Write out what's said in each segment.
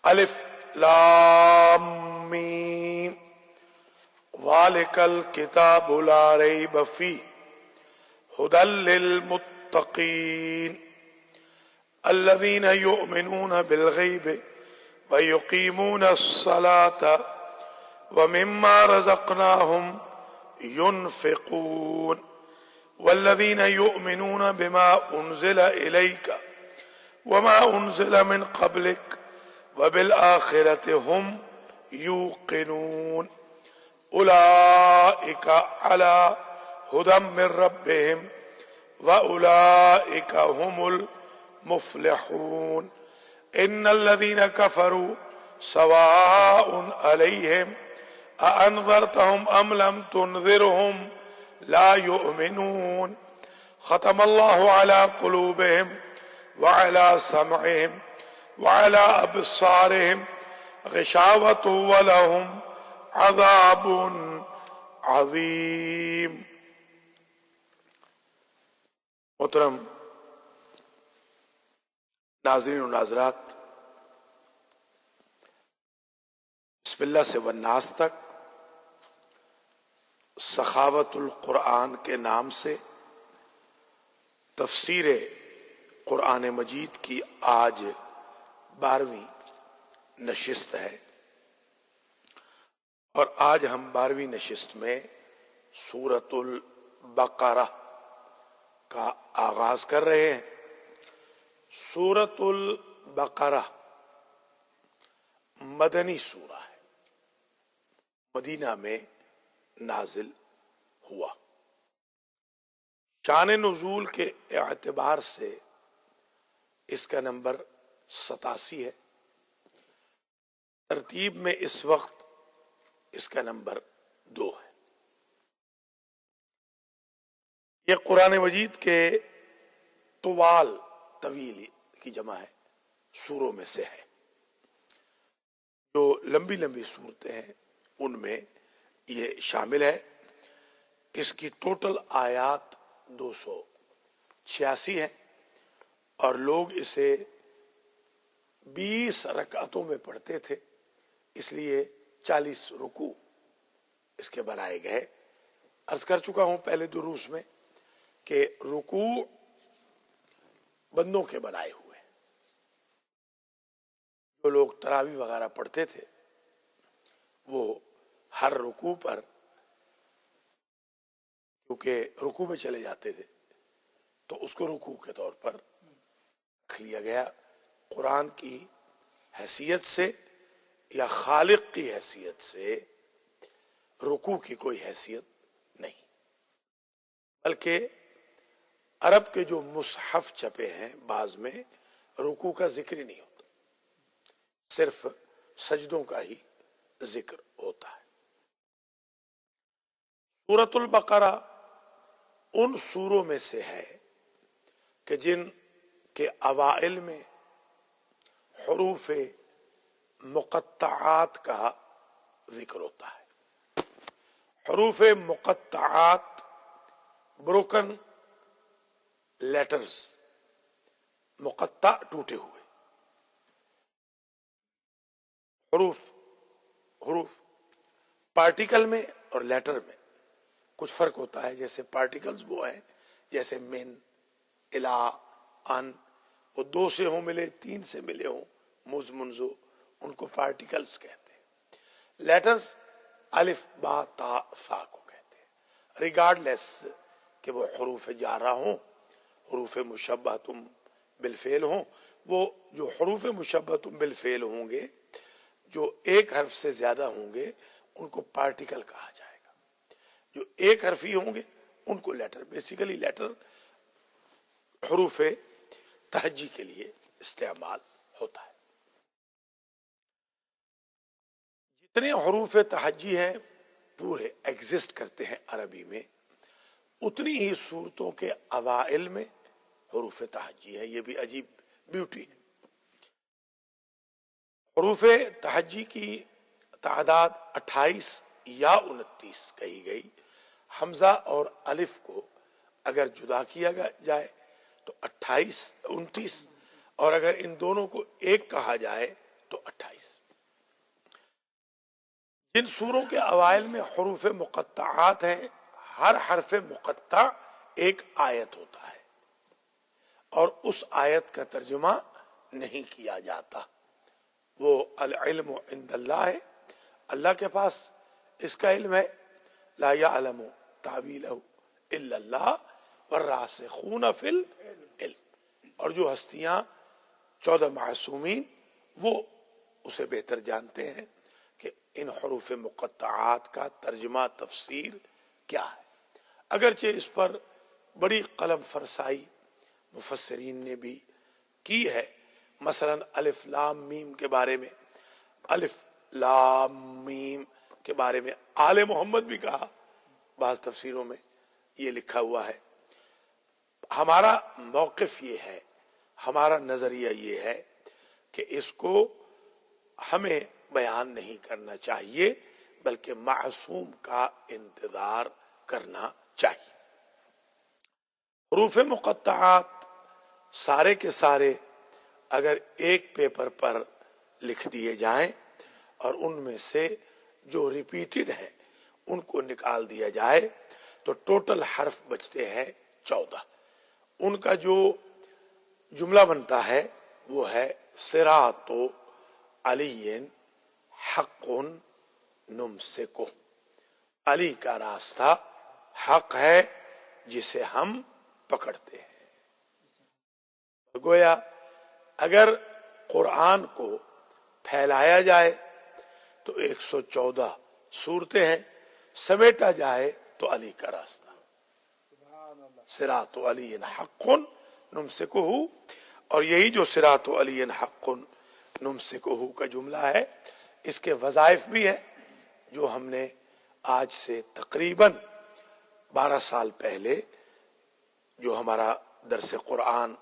الف لام میم ذالک الکتاب لا ریب فیہ ھدی للمتقین الذین یؤمنون بالغیب ویقیمون الصلاة ومما رزقناهم ينفقون والذين يؤمنون بما أنزل إليك وما أنزل من قبلك وبالآخرة هم يوقنون أولئك على هدى من ربهم وأولئك هم المفلحون إن الذين كفروا سواء عليهم أأنذرتهم أم لم تنذرهم لا يؤمنون ختم الله على قلوبهم وعلى سمعهم وعلى أبصارهم غشاوة ولهم عذاب عظيم. محترم ناظرین و ناظرات، بسم اللہ سے والناس تک سخاوت القرآن کے نام سے تفسیر قرآن مجید کی آج 12ویں نشست ہے، اور آج ہم 12ویں نشست میں سورۃ البقرہ کا آغاز کر رہے ہیں. سورۃ البقرہ مدنی سورہ ہے، مدینہ میں نازل ہوا. شان نزول کے اعتبار سے اس کا نمبر 87 ہے. ترتیب میں اس وقت اس کا نمبر 2 ہے. یہ قرآن مجید کے طویل کی جمع ہے، سوروں میں سے ہے. جو لمبی لمبی صورتیں ہیں ان میں یہ شامل ہے. اس کی ٹوٹل آیات 286 ہیں، اور لوگ اسے 20 رکعتوں میں پڑھتے تھے، اس لیے 40 رکوع اس کے بنائے گئے. عرض کر چکا ہوں پہلے دروس میں کہ رکوع بندوں کے بنائے ہوئے. جو لوگ تراویح وغیرہ پڑھتے تھے وہ ہر رکوع پر، کیونکہ رکوع میں چلے جاتے تھے تو اس کو رکوع کے طور پر رکھ لیا گیا. قرآن کی حیثیت سے یا خالق کی حیثیت سے رکوع کی کوئی حیثیت نہیں، بلکہ عرب کے جو مصحف چھپے ہیں بعض میں رکوع کا ذکر ہی نہیں ہوتا، صرف سجدوں کا ہی ذکر ہوتا ہے. سورۃ البقرہ ان سوروں میں سے ہے کہ جن کے اوائل میں حروف مقطعات کا ذکر ہوتا ہے. حروف مقطعات بروکن لیٹرز، مقطع ٹوٹے ہوئے حروف پارٹیکل میں اور لیٹر میں کچھ فرق ہوتا ہے. جیسے پارٹیکلز وہ ہیں جیسے من، الا، ان، وہ 2 سے ہوں ملے، 3 سے ملے ہوں، مز، منزو، ان کو پارٹیکلز کہتے ہیں. لیٹرز الف، با، تا، ثا کو کہتے ہیں، ریگارڈ لیس کہ وہ حروف جارہ ہوں، حروف مشبہۃ بالفعل ہوں. وہ جو حروف مشبہۃ بالفعل ہوں گے، جو ایک حرف سے زیادہ ہوں گے، ان کو پارٹیکل کہا جائے گا. جو ایک حرفی ہوں گے ان کو لیٹر. بیسیکلی لیٹر حروف تہجی کے لیے استعمال ہوتا ہے. جتنے حروف تہجی ہیں پورے ایگزسٹ کرتے ہیں عربی میں، اتنی ہی صورتوں کے اوائل میں حروف تہجی ہے. یہ بھی عجیب بیوٹی ہے. حروف تہجی کی تعداد 28 یا 29 کہی گئی. حمزہ اور الف کو اگر جدا کیا جائے تو 28 29، اور اگر ان دونوں کو ایک کہا جائے تو 28۔ جن سوروں کے اوائل میں حروف مقطعات ہیں، ہر حرف مقطع ایک آیت ہوتا ہے اور اس آیت کا ترجمہ نہیں کیا جاتا۔ وہ العلم عند اللہ ہے، اللہ کے پاس اس کا علم ہے۔ لا یعلم تعویلہ الا اللہ والراسخون فی العلم، اور جو ہستیاں 14 معصومین وہ اسے بہتر جانتے ہیں کہ ان حروف مقطعات کا ترجمہ تفسیر کیا ہے۔ اگرچہ اس پر بڑی قلم فرسائی مفسرین نے بھی کی ہے، مثلا الف لام میم کے بارے میں، الف لام میم کے بارے میں آل محمد بھی کہا، بعض تفسیروں میں یہ لکھا ہوا ہے۔ ہمارا موقف یہ ہے، ہمارا نظریہ یہ ہے کہ اس کو ہمیں بیان نہیں کرنا چاہیے بلکہ معصوم کا انتظار کرنا چاہیے۔ حروف مقطعات سارے کے سارے اگر ایک پیپر پر لکھ دیے جائیں اور ان میں سے جو ریپیٹڈ ہیں ان کو نکال دیا جائے تو ٹوٹل حرف بچتے ہیں 14۔ ان کا جو جملہ بنتا ہے وہ ہے صراط علی حق نمسکہ، علی کا راستہ حق ہے جسے ہم پکڑتے ہیں۔ گویا اگر قرآن کو پھیلایا جائے تو 114 صورتیں ہیں، سمیٹا جائے تو علی کا راستہ، صراط علی حق نمسکہ، اور یہی جو صراط علی حق نمسکہ کا جملہ ہے اس کے وظائف بھی ہیں جو ہم نے آج سے تقریباً 12 سال پہلے جو ہمارا درس قرآن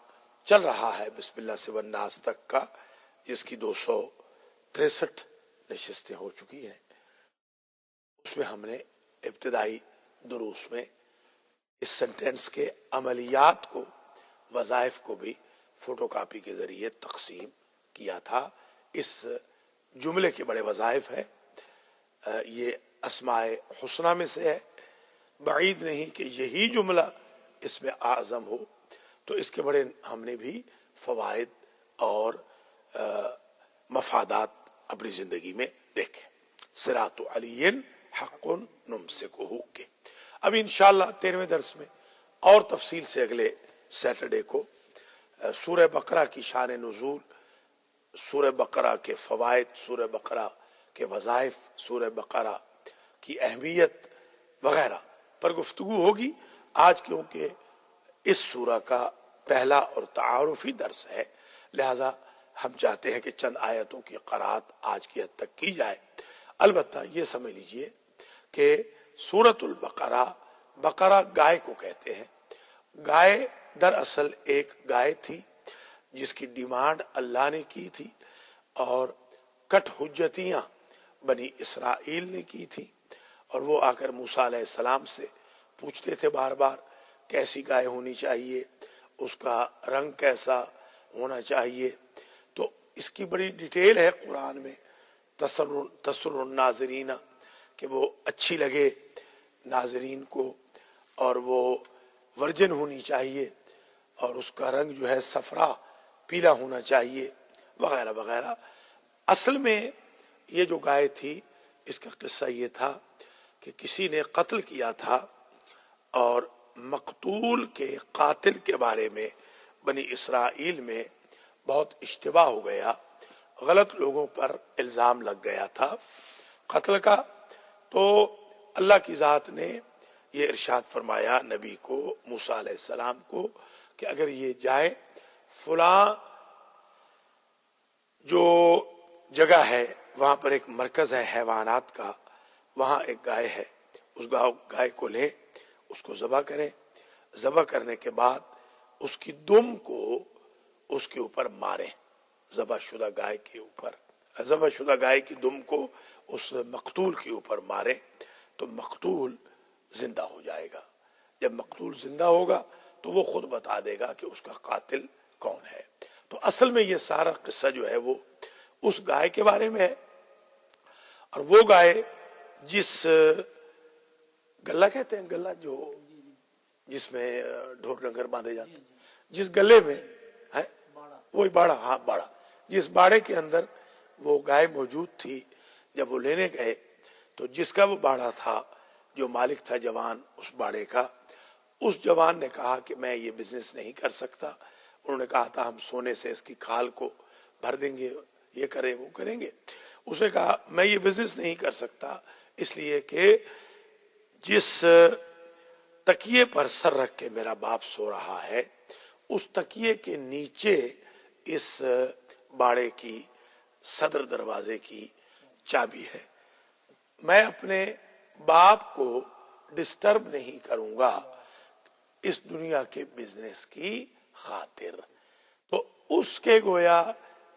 چل رہا ہے بسم اللہ سے والناس تک کا، جس کی 263 نشستیں ہو چکی ہیں، اس میں ہم نے ابتدائی دروس میں اس سنٹینس کے عملیات کو، وظائف کو بھی فوٹو کاپی کے ذریعے تقسیم کیا تھا۔ اس جملے کے بڑے وظائف ہیں، یہ اسماء حسنہ میں سے ہے، بعید نہیں کہ یہی جملہ اس میں اعظم ہو، تو اس کے بڑے ہم نے بھی فوائد اور مفادات اپنی زندگی میں دیکھے۔ صراط علی حق نمسکہ کے اب انشاءاللہ 13ویں درس میں اور تفصیل سے اگلے سیٹرڈے کو سورہ بقرہ کی شان نزول، سورہ بقرہ کے فوائد، سورہ بقرہ کے وظائف، سورہ بقرہ کی اہمیت وغیرہ پر گفتگو ہوگی۔ آج کیونکہ اس سورہ کا پہلا اور تعارفی درس ہے، لہذا ہم چاہتے ہیں کہ چند آیتوں کی قرأت آج کی حد تک کی جائے۔ البتہ یہ سمجھ لیجئے کہ سورۃ البقرہ، بقرہ گائے کو کہتے ہیں۔ گائے دراصل ایک گائے تھی جس کی ڈیمانڈ اللہ نے کی تھی اور کٹ حجتیاں بنی اسرائیل نے کی تھی، اور وہ آ کر موسیٰ علیہ السلام سے پوچھتے تھے بار بار کیسی گائے ہونی چاہیے، اس کا رنگ کیسا ہونا چاہیے۔ تو اس کی بڑی ڈیٹیل ہے قرآن میں، تسر الناظرین، کہ وہ اچھی لگے ناظرین کو، اور وہ ورجن ہونی چاہیے، اور اس کا رنگ جو ہے صفرا پیلا ہونا چاہیے، وغیرہ وغیرہ۔ اصل میں یہ جو گائے تھی اس کا قصہ یہ تھا کہ کسی نے قتل کیا تھا اور مقتول کے قاتل کے بارے میں بنی اسرائیل میں بہت اشتباہ ہو گیا، غلط لوگوں پر الزام لگ گیا تھا قتل کا۔ تو اللہ کی ذات نے یہ ارشاد فرمایا نبی کو، موسیٰ علیہ السلام کو، کہ اگر یہ جائے فلاں جو جگہ ہے وہاں پر ایک مرکز ہے حیوانات کا، وہاں ایک گائے ہے، اس گائے کو لیں، اس کو ذبح کریں، ذبح کرنے کے بعد اس کی دم کو اس کے اوپر ماریں، ذبح شدہ گائے کے اوپر، ذبح شدہ گائے کی دم کو اس مقتول کے اوپر ماریں تو مقتول زندہ ہو جائے گا۔ جب مقتول زندہ ہوگا تو وہ خود بتا دے گا کہ اس کا قاتل کون ہے۔ تو اصل میں یہ سارا قصہ جو ہے وہ اس گائے کے بارے میں ہے، اور وہ گائے جس گلہ کہتے ہیں، گلہ جو جس میں ڈھور ڈنگر باندھے جاتے ہیں، جس گلے میں ہے وہی باڑا، ہاں باڑا، جس باڑے کے اندر وہ گائے موجود تھی، جب وہ لینے گئے تو جس کا وہ باڑا تھا، جو مالک تھا جوان اس باڑے کا، اس جوان نے کہا کہ میں یہ بزنس نہیں کر سکتا. انہوں نے کہا تھا ہم سونے سے اس کی کھال کو بھر دیں گے، یہ کریں وہ کریں گے. اس نے کہا میں یہ بزنس نہیں کر سکتا، اس لیے کہ جس تکیے پر سر رکھ کے میرا باپ سو رہا ہے، اس تکیے کے نیچے اس باڑے کی صدر دروازے کی چابی ہے. میں اپنے باپ کو ڈسٹرب نہیں کروں گا اس دنیا کے بزنس کی خاطر. تو اس کے گویا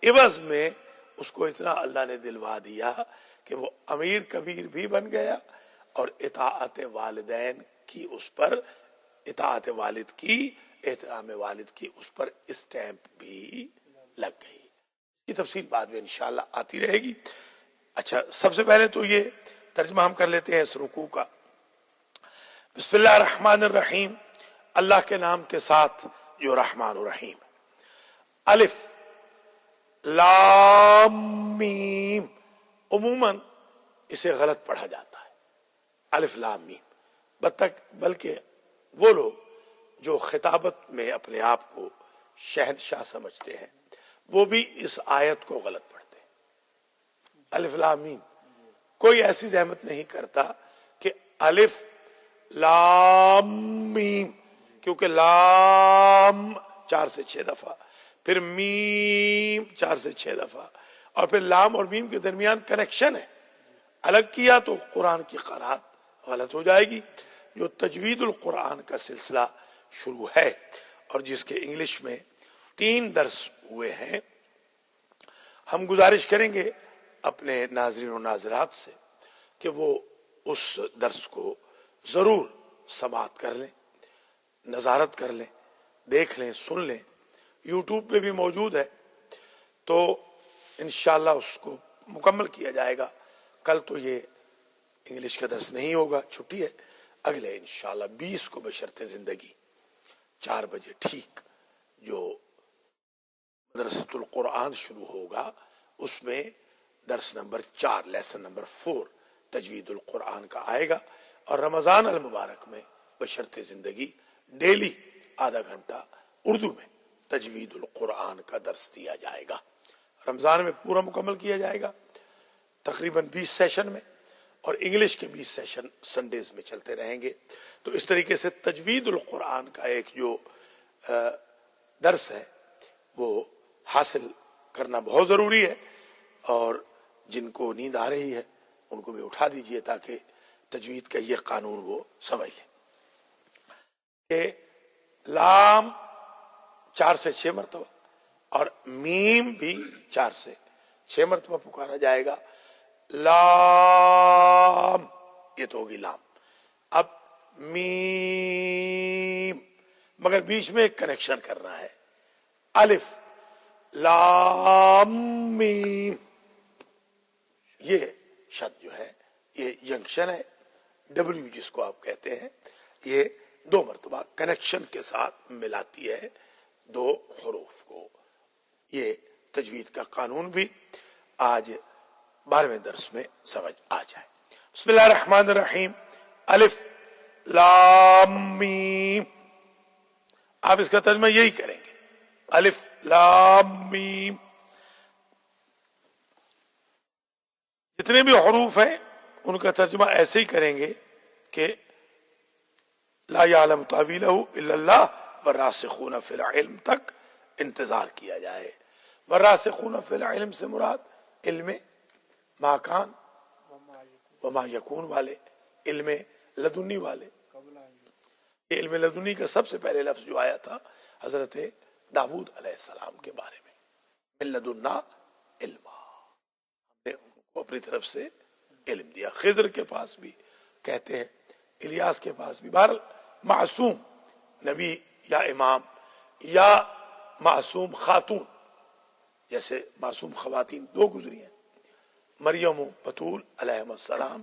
عوض میں اس کو اتنا اللہ نے دلوا دیا کہ وہ امیر کبیر بھی بن گیا، اور اطاعت والدین کی اس پر، اطاعت والد کی، احترام والد کی اس پر اسٹیمپ بھی لگ گئی. یہ تفصیل بعد میں انشاءاللہ آتی رہے گی. اچھا، سب سے پہلے تو یہ ترجمہ ہم کر لیتے ہیں اس رکوع کا. بسم اللہ الرحمن الرحیم، اللہ کے نام کے ساتھ جو رحمان الرحیم. الف لام میم. عموماً اسے غلط پڑھا جاتا ہے الف لام میم، بلکہ وہ لوگ جو خطابت میں اپنے آپ کو شہنشاہ سمجھتے ہیں وہ بھی اس آیت کو غلط پڑھتے ہیں. الف لام میم کوئی ایسی زحمت نہیں کرتا کہ الف لام میم، کیونکہ لام 4 سے 6 دفعہ، پھر میم 4 سے 6 دفعہ، اور پھر لام اور میم کے درمیان کنیکشن ہے. الگ کیا تو قرآن کی قرأت غلط ہو جائے گی. جو تجوید القرآن کا سلسلہ شروع ہے اور جس کے انگلش میں 3 درس ہوئے ہیں، ہم گزارش کریں گے اپنے ناظرین و ناظرات سے کہ وہ اس درس کو ضرور سماعت کر لیں، نظارت کر لیں، دیکھ لیں، سن لیں. یوٹیوب پہ بھی موجود ہے، تو انشاءاللہ اس کو مکمل کیا جائے گا. کل تو یہ انگلش کا درس نہیں ہوگا، چھٹی ہے. اگلے انشاءاللہ 20 کو بشرط زندگی 4 بجے ٹھیک جو مدرسۃ القرآن شروع ہوگا، اس میں درس نمبر 4، لیسن نمبر 4 تجوید القرآن کا آئے گا. اور رمضان المبارک میں بشرط زندگی ڈیلی آدھا گھنٹہ اردو میں تجوید القرآن کا درس دیا جائے گا. رمضان میں پورا مکمل کیا جائے گا تقریباً 20 سیشن میں، اور انگلش کے 20 سیشن سنڈیز میں چلتے رہیں گے. تو اس طریقے سے تجوید القرآن کا ایک جو درس ہے وہ حاصل کرنا بہت ضروری ہے، اور جن کو نیند آ رہی ہے ان کو بھی اٹھا دیجئے تاکہ تجوید کا یہ قانون وہ سمجھ لیں کہ لام 4 سے 6 مرتبہ اور میم بھی 4 سے 6 مرتبہ پکارا جائے گا. لام، یہ تو ہوگی لام. اب میم، مگر بیچ میں ایک کنیکشن کرنا ہے. الف لام میم، یہ شد جو ہے یہ جنکشن ہے، ڈبلیو جس کو آپ کہتے ہیں، یہ 2 مرتبہ کنیکشن کے ساتھ ملاتی ہے 2 حروف کو. یہ تجوید کا قانون بھی آج 12ویں درس میں سمجھ آ جائے. بسم اللہ الرحمن الرحیم. الف لام میم. آپ اس کا ترجمہ یہی کریں گے، الف لام میم. جتنے بھی حروف ہیں ان کا ترجمہ ایسے ہی کریں گے کہ لا یعلم تاویلہ الا اللہ والراسخون فی العلم تک انتظار کیا جائے. والراسخون فی العلم سے مراد علم ما کان وما یکون والے، علم لدنی والے. یہ علم لدنی کا سب سے پہلے لفظ جو آیا تھا حضرت داؤد علیہ السلام کے بارے میں، من لدنا علما، ہم نے ان کو اپنی طرف سے علم دیا. خضر کے پاس بھی کہتے ہیں، الیاس کے پاس بھی. بہرحال معصوم نبی یا امام یا معصوم خاتون جیسے معصوم خواتین 2 گزری ہیں، مریم و بطول علیہ السلام،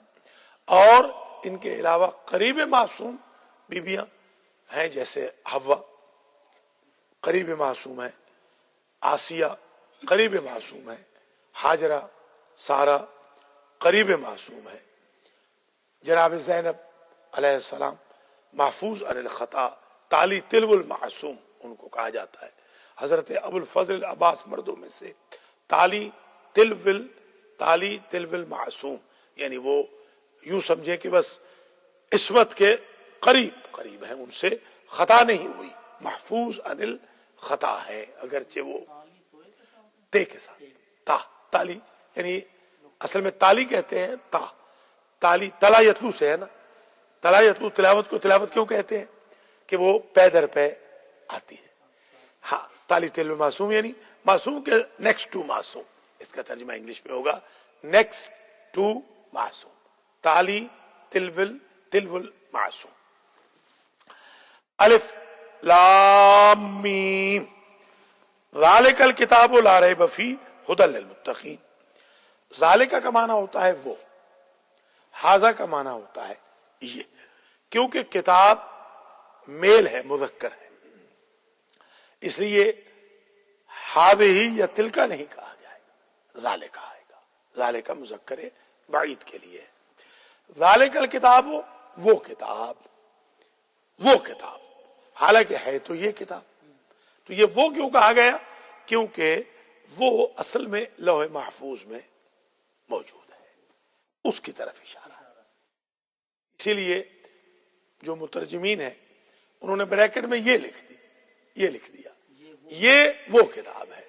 اور ان کے علاوہ قریب معصوم بیویاں ہیں جیسے حوا قریب معصوم ہے، آسیہ قریب معصوم ہے، ہاجرہ سارہ قریب معصوم ہے، جناب زینب علیہ السلام محفوظ عن الخطا، تالی تلو المعصوم ان کو کہا جاتا ہے۔ حضرت ابو الفضل العباس مردوں میں سے تالی تلو المعصوم، یعنی وہ یوں سمجھیں کہ بس عصمت کے قریب ہیں، ان سے خطا نہیں ہوئی، محفوظ عن الخطا ہے، اگرچہ وہ تے کے ساتھ تالی، یعنی اصل میں تالی کہتے ہیں تالی تلا یتلو سے ہے نا، تلا یتلو تلاوت کو تلاوت کیوں کہتے ہیں کہ وہ پے در پے آتی ہے۔ ہاں، تالی تلو معصوم یعنی معصوم کے نیکسٹ ٹو معصوم، اس کا ترجمہ انگلش میں ہوگا نیکسٹ ٹو معصوم، تالی تلو المعصوم۔ الف لام میم ذالک الکتاب لا ریب فیہ ھدی للمتقین۔ ذالک کا معنی ہوتا ہے وہ، ھذا کا معنی ہوتا ہے یہ، کیونکہ کتاب میل ہے، مذکر ہے، اس لیے ہذہ یا تلکا نہیں کہا جائے گا، ذالک آئے گا، ذالک مذکر بعید کے لیے۔ ذالک الکتاب وہ کتاب، حالانکہ ہے تو یہ کتاب، تو یہ وہ کیوں کہا گیا؟ کیونکہ وہ اصل میں لوح محفوظ میں موجود ہے، اس کی طرف اشارہ ہے۔ اسی لیے جو مترجمین ہیں انہوں نے بریکٹ میں یہ لکھ دیا یہ وہ کتاب ہے،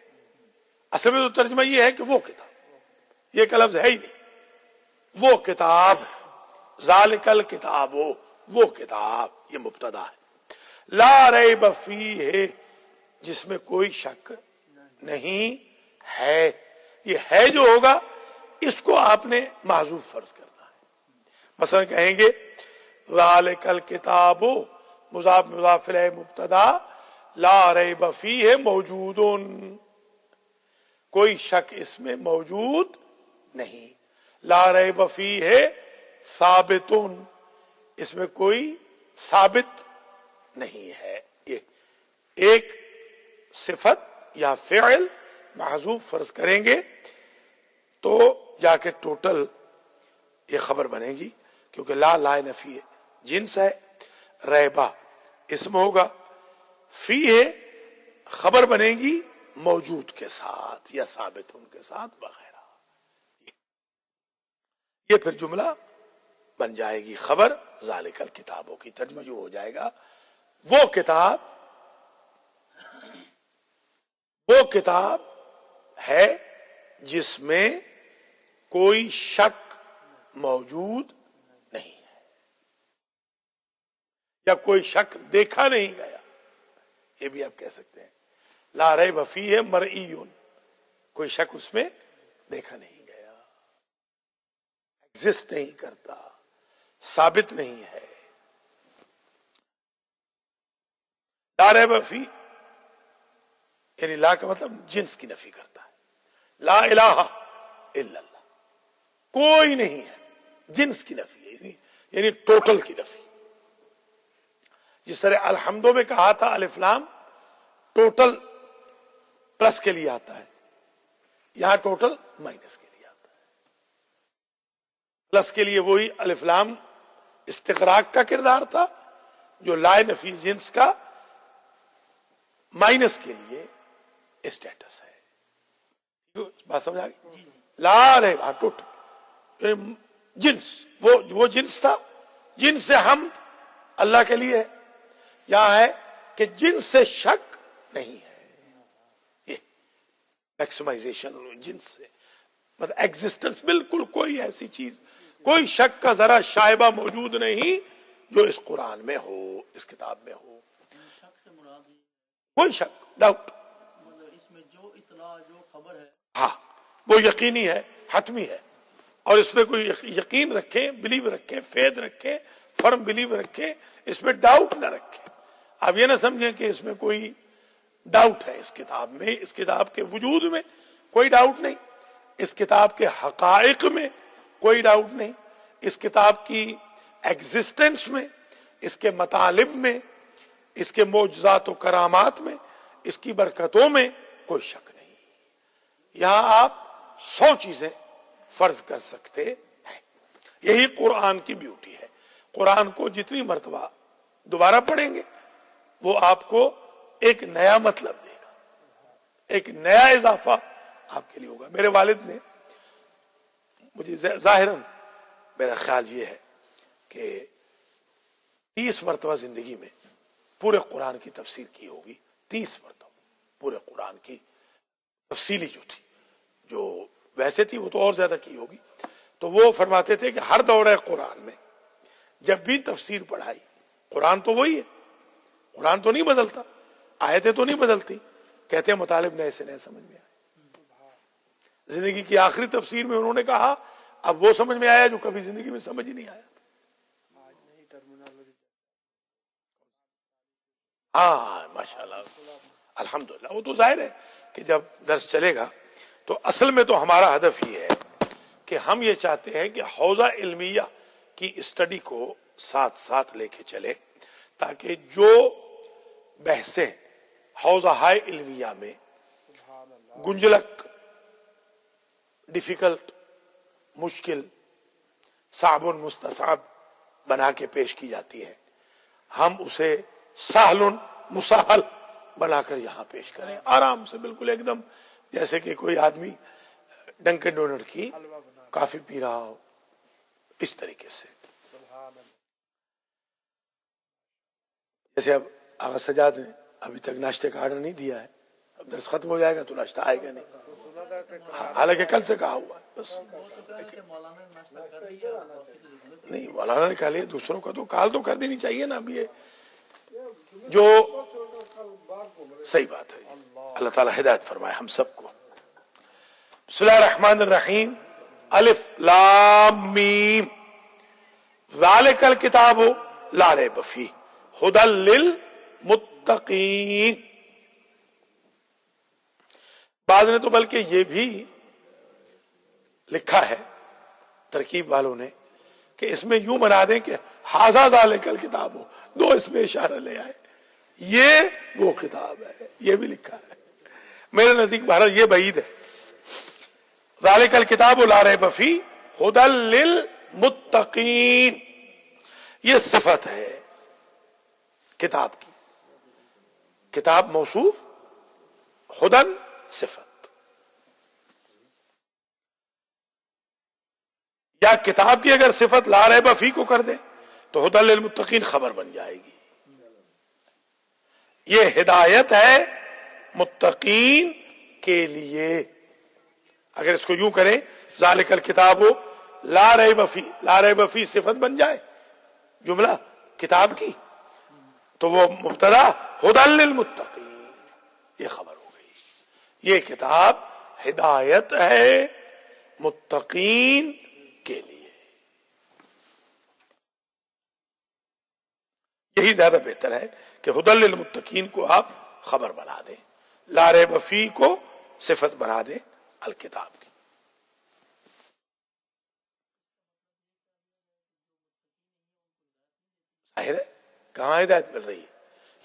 اصل میں تو ترجمہ یہ ہے کہ وہ کتاب، یہ کا لفظ ہے ہی نہیں، وہ کتاب، ذالک الکتاب وہ کتاب، یہ مبتدا ہے، لا ریب فیہ جس میں کوئی شک نہیں ہے۔ یہ ہے جو ہوگا اس کو آپ نے محذوف فرض کرنا ہے، مثلا کہیں گے ذالک الکتاب مضاف مضاف الیہ مبتدا لا ریب فیہ موجود، کوئی شک اس میں موجود نہیں، لا ریب فیہ ثابت، اس میں کوئی ثابت نہیں ہے۔ یہ ایک صفت یا فعل محذوف فرض کریں گے تو جا کے ٹوٹل یہ خبر بنے گی، کیونکہ لا نفی جنس ہے، ریبہ اسم ہوگا، فی ہے خبر بنے گی موجود کے ساتھ یا ثابت ان کے ساتھ وغیرہ، یہ پھر جملہ بن جائے گی خبر ذالک الکتابوں کی، ترجمہ جو ہو جائے گا وہ کتاب ہے جس میں کوئی شک موجود نہیں ہے یا کوئی شک دیکھا نہیں گیا، یہ بھی آپ کہہ سکتے ہیں، لا ریب فیہ مرئی، کوئی شک اس میں دیکھا نہیں گیا، ایگزسٹ نہیں کرتا، ثابت نہیں ہے۔ لا ریب فیہ یعنی لا کا مطلب جنس کی نفی کرتا ہے، لا الہ الا اللہ، کوئی نہیں ہے، جنس کی نفی یعنی ٹوٹل کی نفی، جس طرح الحمدوں میں کہا تھا الف لام ٹوٹل پلس کے لیے آتا ہے، یہاں ٹوٹل مائنس کے لیے آتا ہے، پلس کے لیے وہی الف لام استغراق کا کردار تھا جو لا نفی جنس کا مائنس کے لیے اسٹیٹس ہے، بات سمجھ آ گئی؟ لا ریب ٹوٹل جنس، وہ جنس تھا، جنس سے ہم اللہ کے لیے ہے، یہاں ہے کہ جنس سے شک نہیں ہے، یہ میکسیمائزیشن جنس سے مطلب ایگزسٹنس، بالکل کوئی ایسی چیز، کوئی شک کا ذرا شائبہ موجود نہیں جو اس قرآن میں ہو، اس کتاب میں ہو، کوئی شک ڈاؤٹ، اس میں جو اطلاع جو خبر ہے ہاں وہ یقینی ہے، حتمی ہے، اور اس میں کوئی یقین رکھیں، بلیو رکھیں، فید رکھیں، فرم بلیو رکھیں، اس میں ڈاؤٹ نہ رکھیں۔ آپ یہ نہ سمجھیں کہ اس میں کوئی ڈاؤٹ ہے، اس کتاب میں، اس کتاب کے وجود میں کوئی ڈاؤٹ نہیں، اس کتاب کے حقائق میں کوئی ڈاؤٹ نہیں، اس کتاب کی ایگزسٹنس میں، اس کے مطالب میں، اس کے معجزات و کرامات میں، اس کی برکتوں میں کوئی شک نہیں۔ یہاں آپ 100 چیزیں فرض کر سکتے ہیں۔ یہی قرآن کی بیوٹی ہے۔ قرآن کو جتنی مرتبہ دوبارہ پڑھیں گے وہ آپ کو ایک نیا مطلب دے گا، ایک نیا اضافہ آپ کے لیے ہوگا۔ میرے والد نے مجھے ظاہراً میرا خیال یہ ہے کہ 30 مرتبہ زندگی میں پورے قرآن کی تفسیر کی ہوگی، 30 مرتبہ پورے قرآن کی تفصیلی جو تھی، جو ویسے تھی وہ تو اور زیادہ کی ہوگی۔ تو وہ فرماتے تھے کہ ہر دورہ قرآن میں جب بھی تفسیر پڑھائی، قرآن تو وہی ہے، قرآن تو نہیں بدلتا، آیتیں تو نہیں بدلتی، کہتے ہیں مطالب نئے سے نئے سمجھ میں آئے۔ زندگی کی آخری تفسیر میں انہوں نے کہا اب وہ سمجھ میں آیا جو کبھی زندگی میں سمجھ ہی نہیں آیا تھا۔ ہاں ماشاءاللہ، الحمدللہ۔ وہ تو ظاہر ہے کہ جب درس چلے گا تو اصل میں تو ہمارا ہدف یہ ہے کہ ہم یہ چاہتے ہیں کہ حوزہ علمیہ کی اسٹڈی کو ساتھ ساتھ لے کے چلے، تاکہ جو بحثیں حوزہ ہائے علمیہ میں گنجلک، ڈیفیکلٹ، مشکل، صعب مستصعب بنا کے پیش کی جاتی ہے، ہم اسے سہل مسہل بنا کر یہاں پیش کریں، آرام سے، بالکل ایک دم جیسے کہ کوئی آدمی ڈنکن ڈونٹ کی کافی پی رہا ہو، اس طریقے سے۔ جیسے اب آغا سجاد نے ابھی تک ناشتے کا آرڈر نہیں دیا ہے، اب درس ختم ہو جائے گا تو ناشتہ آئے گا نہیں، حالانکہ کل سے کہا ہوا ہے، بس نہیں مولانا نے کہا لیا، دوسروں کا تو کال تو کر دینی چاہیے نا۔ اب یہ جو صحیح بات ہے، اللہ تعالی ہدایت فرمائے ہم سب کو۔ بسم اللہ الرحمن الرحیم، الف لام میم، ذالک الکتاب لا ریب فیہ ھدی للمتقین۔ بعض نے تو بلکہ یہ بھی لکھا ہے ترکیب والوں نے کہ اس میں یوں بنا دیں کہ ھذا ذالک الکتاب، دو اس میں اشارہ لے آئے، یہ وہ کتاب ہے، یہ بھی لکھا ہے۔ میرے نزدیک بہرحال یہ بعید ہے۔ ذالک الکتاب لا ریب فیہ ھدی للمتقین، یہ صفت ہے کتاب کی، کتاب موصوف، ھدی صفت، یا کتاب کی اگر صفت لا ریب فیہ کو کر دے تو ھدی للمتقین خبر بن جائے گی۔ یہ ہدایت ہے متقین کے لیے۔ اگر اس کو یوں کریں ذالک الکتاب لا ریب فیہ، لا ریب فیہ صفت بن جائے جملہ کتاب کی، تو وہ مبتدا ھدی للمتقین، یہ خبر ہو گئی، یہ کتاب ہدایت ہے متقین کے لیے۔ یہی زیادہ بہتر ہے کہ ھدی للمتقین کو آپ خبر بنا دیں، لا ریب فیہ کو صفت بنا دیں الکتاب کی۔ ظاہر ہے کہاں ہدایت مل رہی ہے؟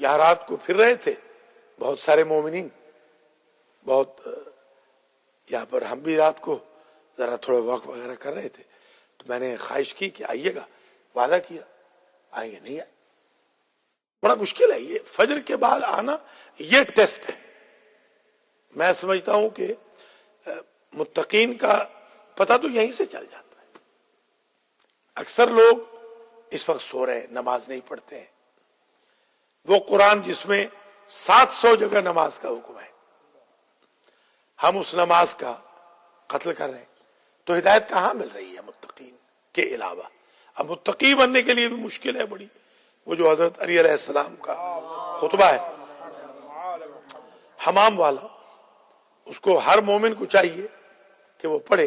یہاں رات کو پھر رہے تھے بہت سارے مومنین، بہت یہاں پر ہم بھی رات کو ذرا تھوڑا واک وغیرہ کر رہے تھے، تو میں نے خواہش کی کہ آئیے گا، وعدہ کیا آئیں گے، نہیں آئے۔ بڑا مشکل ہے یہ فجر کے بعد آنا، یہ ٹیسٹ ہے۔ میں سمجھتا ہوں کہ متقین کا پتہ تو یہیں سے چل جاتا ہے۔ اکثر لوگ اس وقت سو رہے ہیں، نماز نہیں پڑھتے ہیں۔ وہ قرآن جس میں 700 جگہ نماز کا حکم ہے، ہم اس نماز کا قتل کر رہے ہیں، تو ہدایت کہاں مل رہی ہے متقین کے علاوہ؟ اب متقی بننے کے لیے بھی مشکل ہے بڑی۔ وہ جو حضرت علی علیہ السلام کا خطبہ ہے حمام والا، اس کو ہر مومن کو چاہیے کہ وہ پڑھے،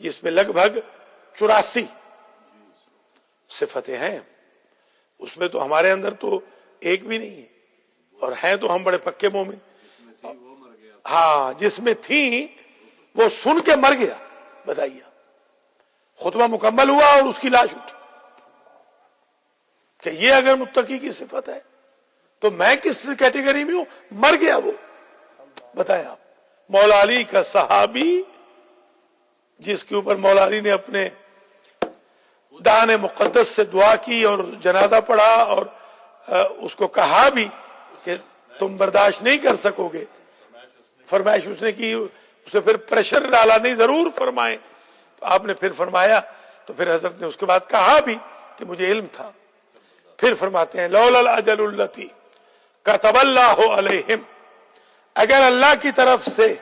جس میں لگ بھگ 84 صفتیں ہیں۔ اس میں تو ہمارے اندر تو ایک بھی نہیں ہے، اور ہیں تو ہم بڑے پکے مومن۔ ہاں جس میں تھی وہ سن کے مر گیا، بتائیے، خطبہ مکمل ہوا اور اس کی لاش اٹھی، کہ یہ اگر متقی کی صفت ہے تو میں کس کیٹیگری میں ہوں؟ مر گیا وہ، بتائیں آپ۔ مولا علی کا صحابی جس کے اوپر مولا علی نے اپنے دان مقدس سے دعا کی اور جنازہ پڑھا اور اس کو کہا بھی کہ تم برداشت نہیں کر سکو گے، فرمائش اس نے کی، اسے پھر پریشر ڈالا، نہیں ضرور فرمائیں، تو آپ نے پھر فرمایا، تو پھر حضرت نے اس کے بعد کہا بھی کہ مجھے علم تھا۔ پھر فرماتے ہیں لولا الاجل التی کتب اللہ علیہم، اگر اللہ کی طرف سے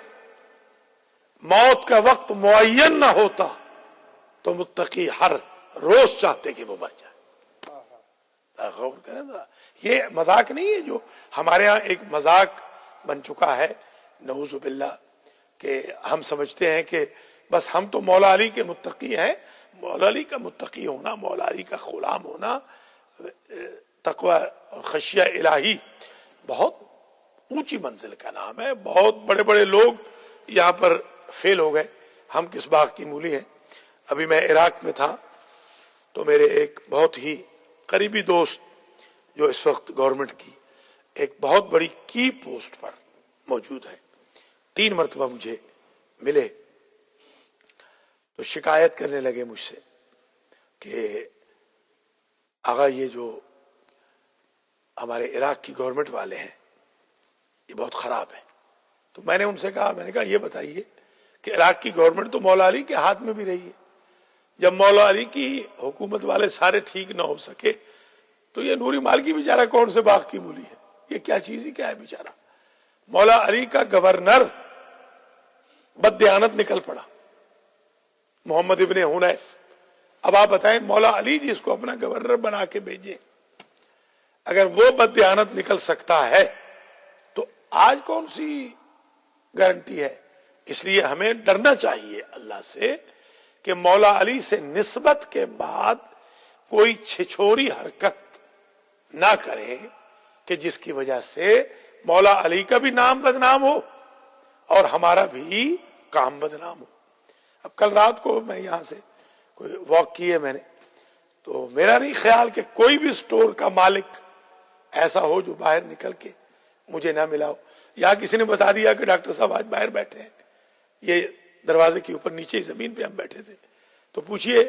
موت کا وقت معین نہ ہوتا تو متقی ہر روز چاہتے کہ وہ مر جائے۔ غور کریں ذرا، یہ مذاق نہیں ہے جو ہمارے ہاں ایک مذاق بن چکا ہے، نعوذ باللہ، کہ ہم سمجھتے ہیں کہ بس ہم تو مولا علی کے متقی ہیں۔ مولا علی کا متقی ہونا، مولا علی کا غلام ہونا، تقوی اور خشیہ الہی بہت اونچی منزل کا نام ہے۔ بہت بڑے بڑے لوگ یہاں پر فیل ہو گئے۔ ہم کس باغ کی مولی ہیں؟ ابھی میں عراق میں تھا تو میرے ایک بہت ہی قریبی دوست جو اس وقت گورنمنٹ کی ایک بہت بڑی کی پوسٹ پر موجود ہے، 3 مرتبہ مجھے ملے تو شکایت کرنے لگے مجھ سے کہ آغا یہ جو ہمارے عراق کی گورنمنٹ والے ہیں یہ بہت خراب ہے۔ تو میں نے ان سے کہا، میں نے کہا یہ بتائیے کہ عراق کی گورنمنٹ تو مولا علی کے ہاتھ میں بھی رہی ہے، جب مولا علی کی حکومت والے سارے ٹھیک نہ ہو سکے تو یہ نوری مالکی بیچارہ کون سے باغ کی مولی ہے؟ یہ کیا چیز ہی کیا ہے بیچارہ؟ مولا علی کا گورنر بددیانت نکل پڑا، محمد ابن حنیف۔ اب آپ بتائیں، مولا علی جس کو اپنا گورنر بنا کے بھیجے، اگر وہ بددیانت نکل سکتا ہے تو آج کون سی گارنٹی ہے؟ اس لیے ہمیں ڈرنا چاہیے اللہ سے کہ مولا علی سے نسبت کے بعد کوئی چھچوری حرکت نہ کرے کہ جس کی وجہ سے مولا علی کا بھی نام بدنام ہو اور ہمارا بھی کام بدنام ہو۔ اب کل رات کو میں یہاں سے کوئی واک کی ہے میں نے، تو میرا نہیں خیال کہ کوئی بھی سٹور کا مالک ایسا ہو جو باہر نکل کے مجھے نہ ملا ہو، یا کسی نے بتا دیا کہ ڈاکٹر صاحب آج باہر بیٹھے ہیں، یہ دروازے کے اوپر نیچے زمین پہ ہم بیٹھے تھے، تو پوچھئے،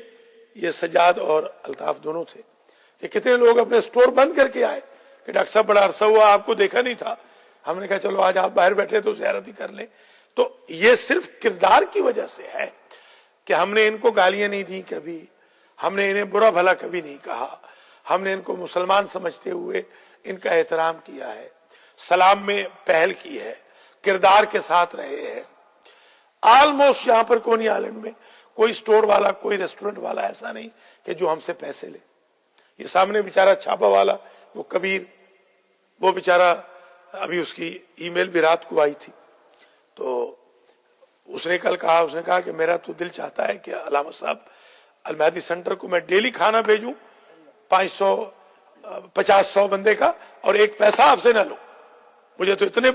یہ سجاد اور الطاف دونوں تھے، کہ کتنے لوگ اپنے سٹور بند کر کے آئے کہ ڈاکٹر صاحب بڑا عرصہ ہوا آپ کو دیکھا نہیں تھا، ہم نے کہا چلو آج آپ باہر بیٹھے تو زیارت ہی کر لیں۔ تو یہ صرف کردار کی وجہ سے ہے کہ ہم نے ان کو گالیاں نہیں دی کبھی، ہم نے انہیں برا بھلا کبھی نہیں کہا، ہم نے ان کو مسلمان سمجھتے ہوئے ان کا احترام کیا ہے، سلام میں پہل کی ہے، کردار کے ساتھ رہے ہیں۔ آلموسٹ یہاں پر کونی آئلینڈ میں کوئی سٹور والا، کوئی ریسٹورنٹ والا ایسا نہیں کہ جو ہم سے پیسے لے۔ یہ سامنے بیچارہ چھاپا والا وہ کبیر، وہ بیچارہ ابھی اس کی ای میل بھی رات کو آئی تھی، تو اس نے کل کہا، اس نے کہا کہ میرا تو دل چاہتا ہے کہ علامہ صاحب المہدی سینٹر کو میں ڈیلی کھانا بھیجوں 500-50 بندے کا اور ایک پیسہ آپ سے نہ لوں۔ مجھے تو اتنے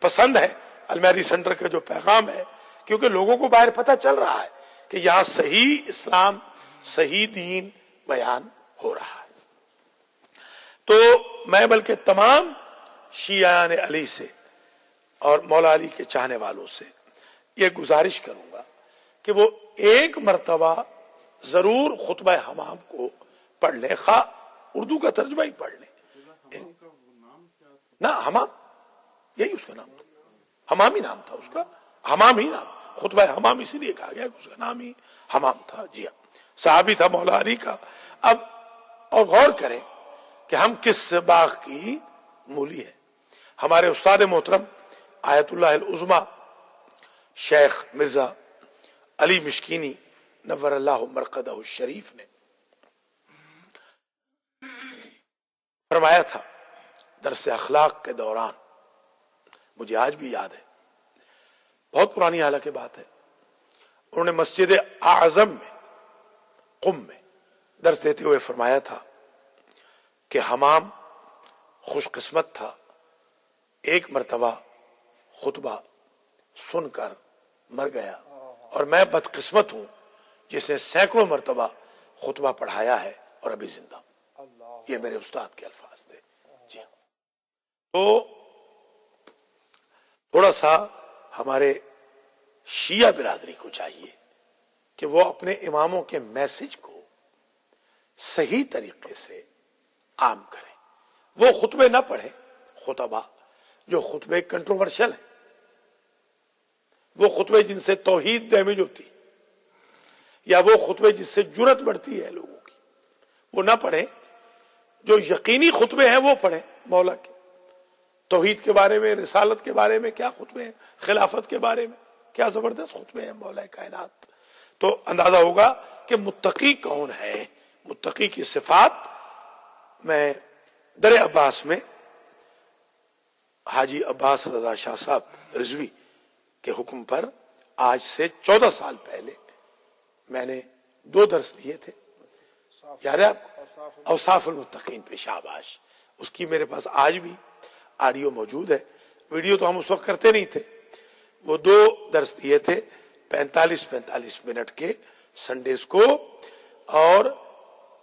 پسند ہے المہدی سینٹر کا جو پیغام ہے، کیونکہ لوگوں کو باہر پتہ چل رہا ہے کہ یہاں صحیح اسلام، صحیح دین بیان ہو رہا ہے۔ تو میں بلکہ تمام شیعان علی سے اور مولا علی کے چاہنے والوں سے یہ گزارش کروں گا کہ وہ ایک مرتبہ ضرور خطبہ حمام کو پڑھ لیں، خواہ اردو کا ترجمہ ہی پڑھ لیں۔ نہ حمام، یہی اس کا نام تھا، حمام ہی نام تھا اس کا، حمام ہی نام، خطبہ حمام اسی لیے کہا گیا کہ اس کا نام ہی حمام تھا۔ جی ہاں، صحابی تھا مولا علی کا۔ اب اور غور کریں کہ ہم کس باغ کی مولی ہیں۔ ہمارے استاد محترم آیت اللہ العظمی شیخ مرزا علی مشکینی نور اللہ مرقدہ الشریف نے فرمایا تھا درس اخلاق کے دوران، مجھے آج بھی یاد ہے، بہت پرانی حالانکہ بات ہے، انہوں نے مسجد اعظم میں قم میں درس دیتے ہوئے فرمایا تھا کہ حمام خوش قسمت تھا، ایک مرتبہ خطبہ سن کر مر گیا اور میں بدقسمت ہوں جس نے سینکڑوں مرتبہ خطبہ پڑھایا ہے اور ابھی زندہ ہوں. یہ میرے استاد کے الفاظ تھے. جی تو تھوڑا سا ہمارے شیعہ برادری کو چاہیے کہ وہ اپنے اماموں کے میسج کو صحیح طریقے سے عام کریں. وہ خطبے نہ پڑھیں، خطبہ جو خطبے کنٹروورشل ہیں، وہ خطبے جن سے توحید ڈیمیج ہوتی، یا وہ خطبے جس سے جرت بڑھتی ہے لوگوں کی، وہ نہ پڑھیں. جو یقینی خطبے ہیں وہ پڑھیں. مولا کے توحید کے بارے میں، رسالت کے بارے میں کیا خطبے ہیں، خلافت کے بارے میں کیا زبردست خطبے ہیں مولا کائنات. تو اندازہ ہوگا کہ متقی کون ہے. متقی کی صفات میں در عباس میں حاجی عباس رضا شاہ صاحب رضوی کے حکم پر آج سے 14 سال پہلے میں نے 2 درس دیے تھے. یاد ہے آپ کو؟ اوصاف المتقین پہ شاباش. اس کی میرے پاس آج بھی آڈیو موجود ہے. ویڈیو تو ہم اس وقت کرتے نہیں تھے. وہ 2 درس دیے تھے 45 منٹ کے سنڈیز کو، اور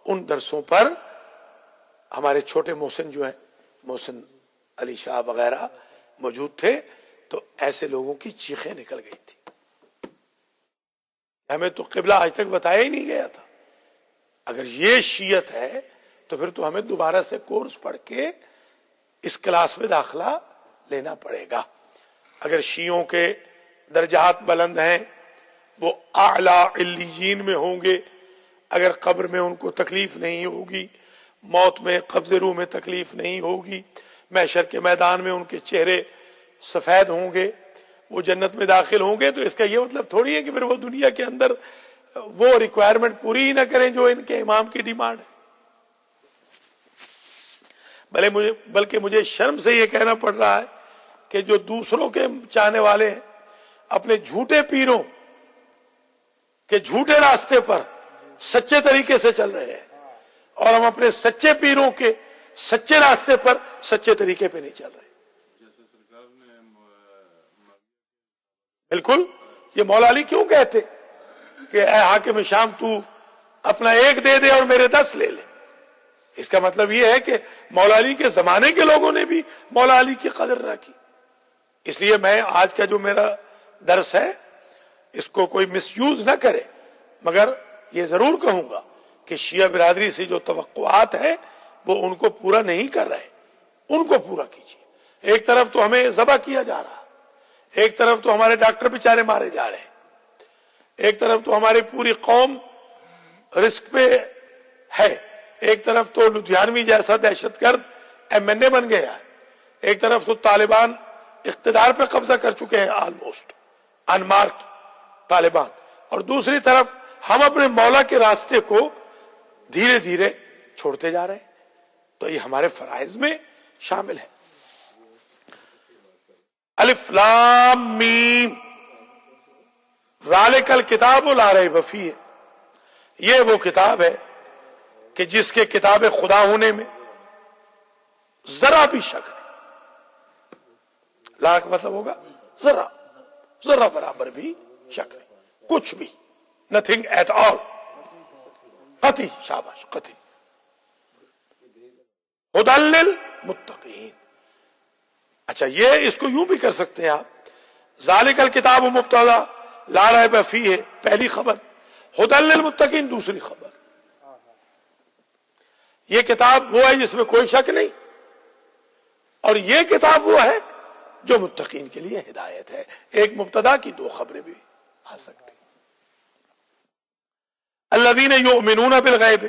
ان درسوں پر ہمارے چھوٹے محسن جو ہیں، محسن علی شاہ وغیرہ موجود تھے. تو ایسے لوگوں کی چیخیں نکل گئی تھی. ہمیں تو قبلہ آج تک بتایا ہی نہیں گیا تھا. اگر یہ شیعت ہے تو پھر تو ہمیں دوبارہ سے کورس پڑھ کے اس کلاس میں داخلہ لینا پڑے گا. اگر شیعوں کے درجات بلند ہیں، وہ اعلیٰ علیین میں ہوں گے. اگر قبر میں ان کو تکلیف نہیں ہوگی، موت میں قبض روح میں تکلیف نہیں ہوگی، محشر کے میدان میں ان کے چہرے سفید ہوں گے، وہ جنت میں داخل ہوں گے، تو اس کا یہ مطلب تھوڑی ہے کہ پھر وہ دنیا کے اندر وہ ریکوائرمنٹ پوری ہی نہ کریں جو ان کے امام کی ڈیمانڈ ہے. بلکہ مجھے شرم سے یہ کہنا پڑ رہا ہے کہ جو دوسروں کے چاہنے والے ہیں اپنے جھوٹے پیروں کے جھوٹے راستے پر سچے طریقے سے چل رہے ہیں، اور ہم اپنے سچے پیروں کے سچے راستے پر سچے طریقے پہ نہیں چل رہے. بالکل. یہ مولا علی کیوں کہتے کہ اے حاکم شام تو اپنا 1 دے دے اور میرے 10 لے لے؟ اس کا مطلب یہ ہے کہ مولا علی کے زمانے کے لوگوں نے بھی مولا علی کی قدر نہ کی. اس لیے میں آج کا جو میرا درس ہے اس کو کوئی مس یوز نہ کرے، مگر یہ ضرور کہوں گا کہ شیعہ برادری سے جو توقعات ہیں وہ ان کو پورا نہیں کر رہے، ان کو پورا کیجیے. ایک طرف تو ہمیں ذبح کیا جا رہا، ایک طرف تو ہمارے ڈاکٹر بیچارے مارے جا رہے ہیں، ایک طرف تو ہماری پوری قوم رسک پہ ہے، ایک طرف تو لدھیانوی جیسا دہشت گرد MNA بن گیا ہے، ایک طرف تو طالبان اقتدار پہ قبضہ کر چکے ہیں، آلموسٹ انمارکڈ طالبان، اور دوسری طرف ہم اپنے مولا کے راستے کو دھیرے دھیرے چھوڑتے جا رہے ہیں. تو یہ ہمارے فرائض میں شامل ہے. الف لام میم ذالک الکتاب لا ریب فیہ، یہ وہ کتاب ہے کہ جس کے کتاب خدا ہونے میں ذرا بھی شک نہیں. لا کا مطلب ہوگا ذرا برابر بھی شک نہیں، کچھ بھی، nothing at all. قطعی، شاباش، قطعی. ہدی للمتقین. اچھا، یہ اس کو یوں بھی کر سکتے ہیں آپ، ذالک الکتاب مبتدا لا ریب فیہ پہلی خبر، ہدی للمتقین دوسری خبر. یہ کتاب وہ ہے جس میں کوئی شک نہیں، اور یہ کتاب وہ ہے جو متقین کے لیے ہدایت ہے. ایک مبتدا کی 2 خبریں بھی آ سکتی. الذین یؤمنون بالغیب،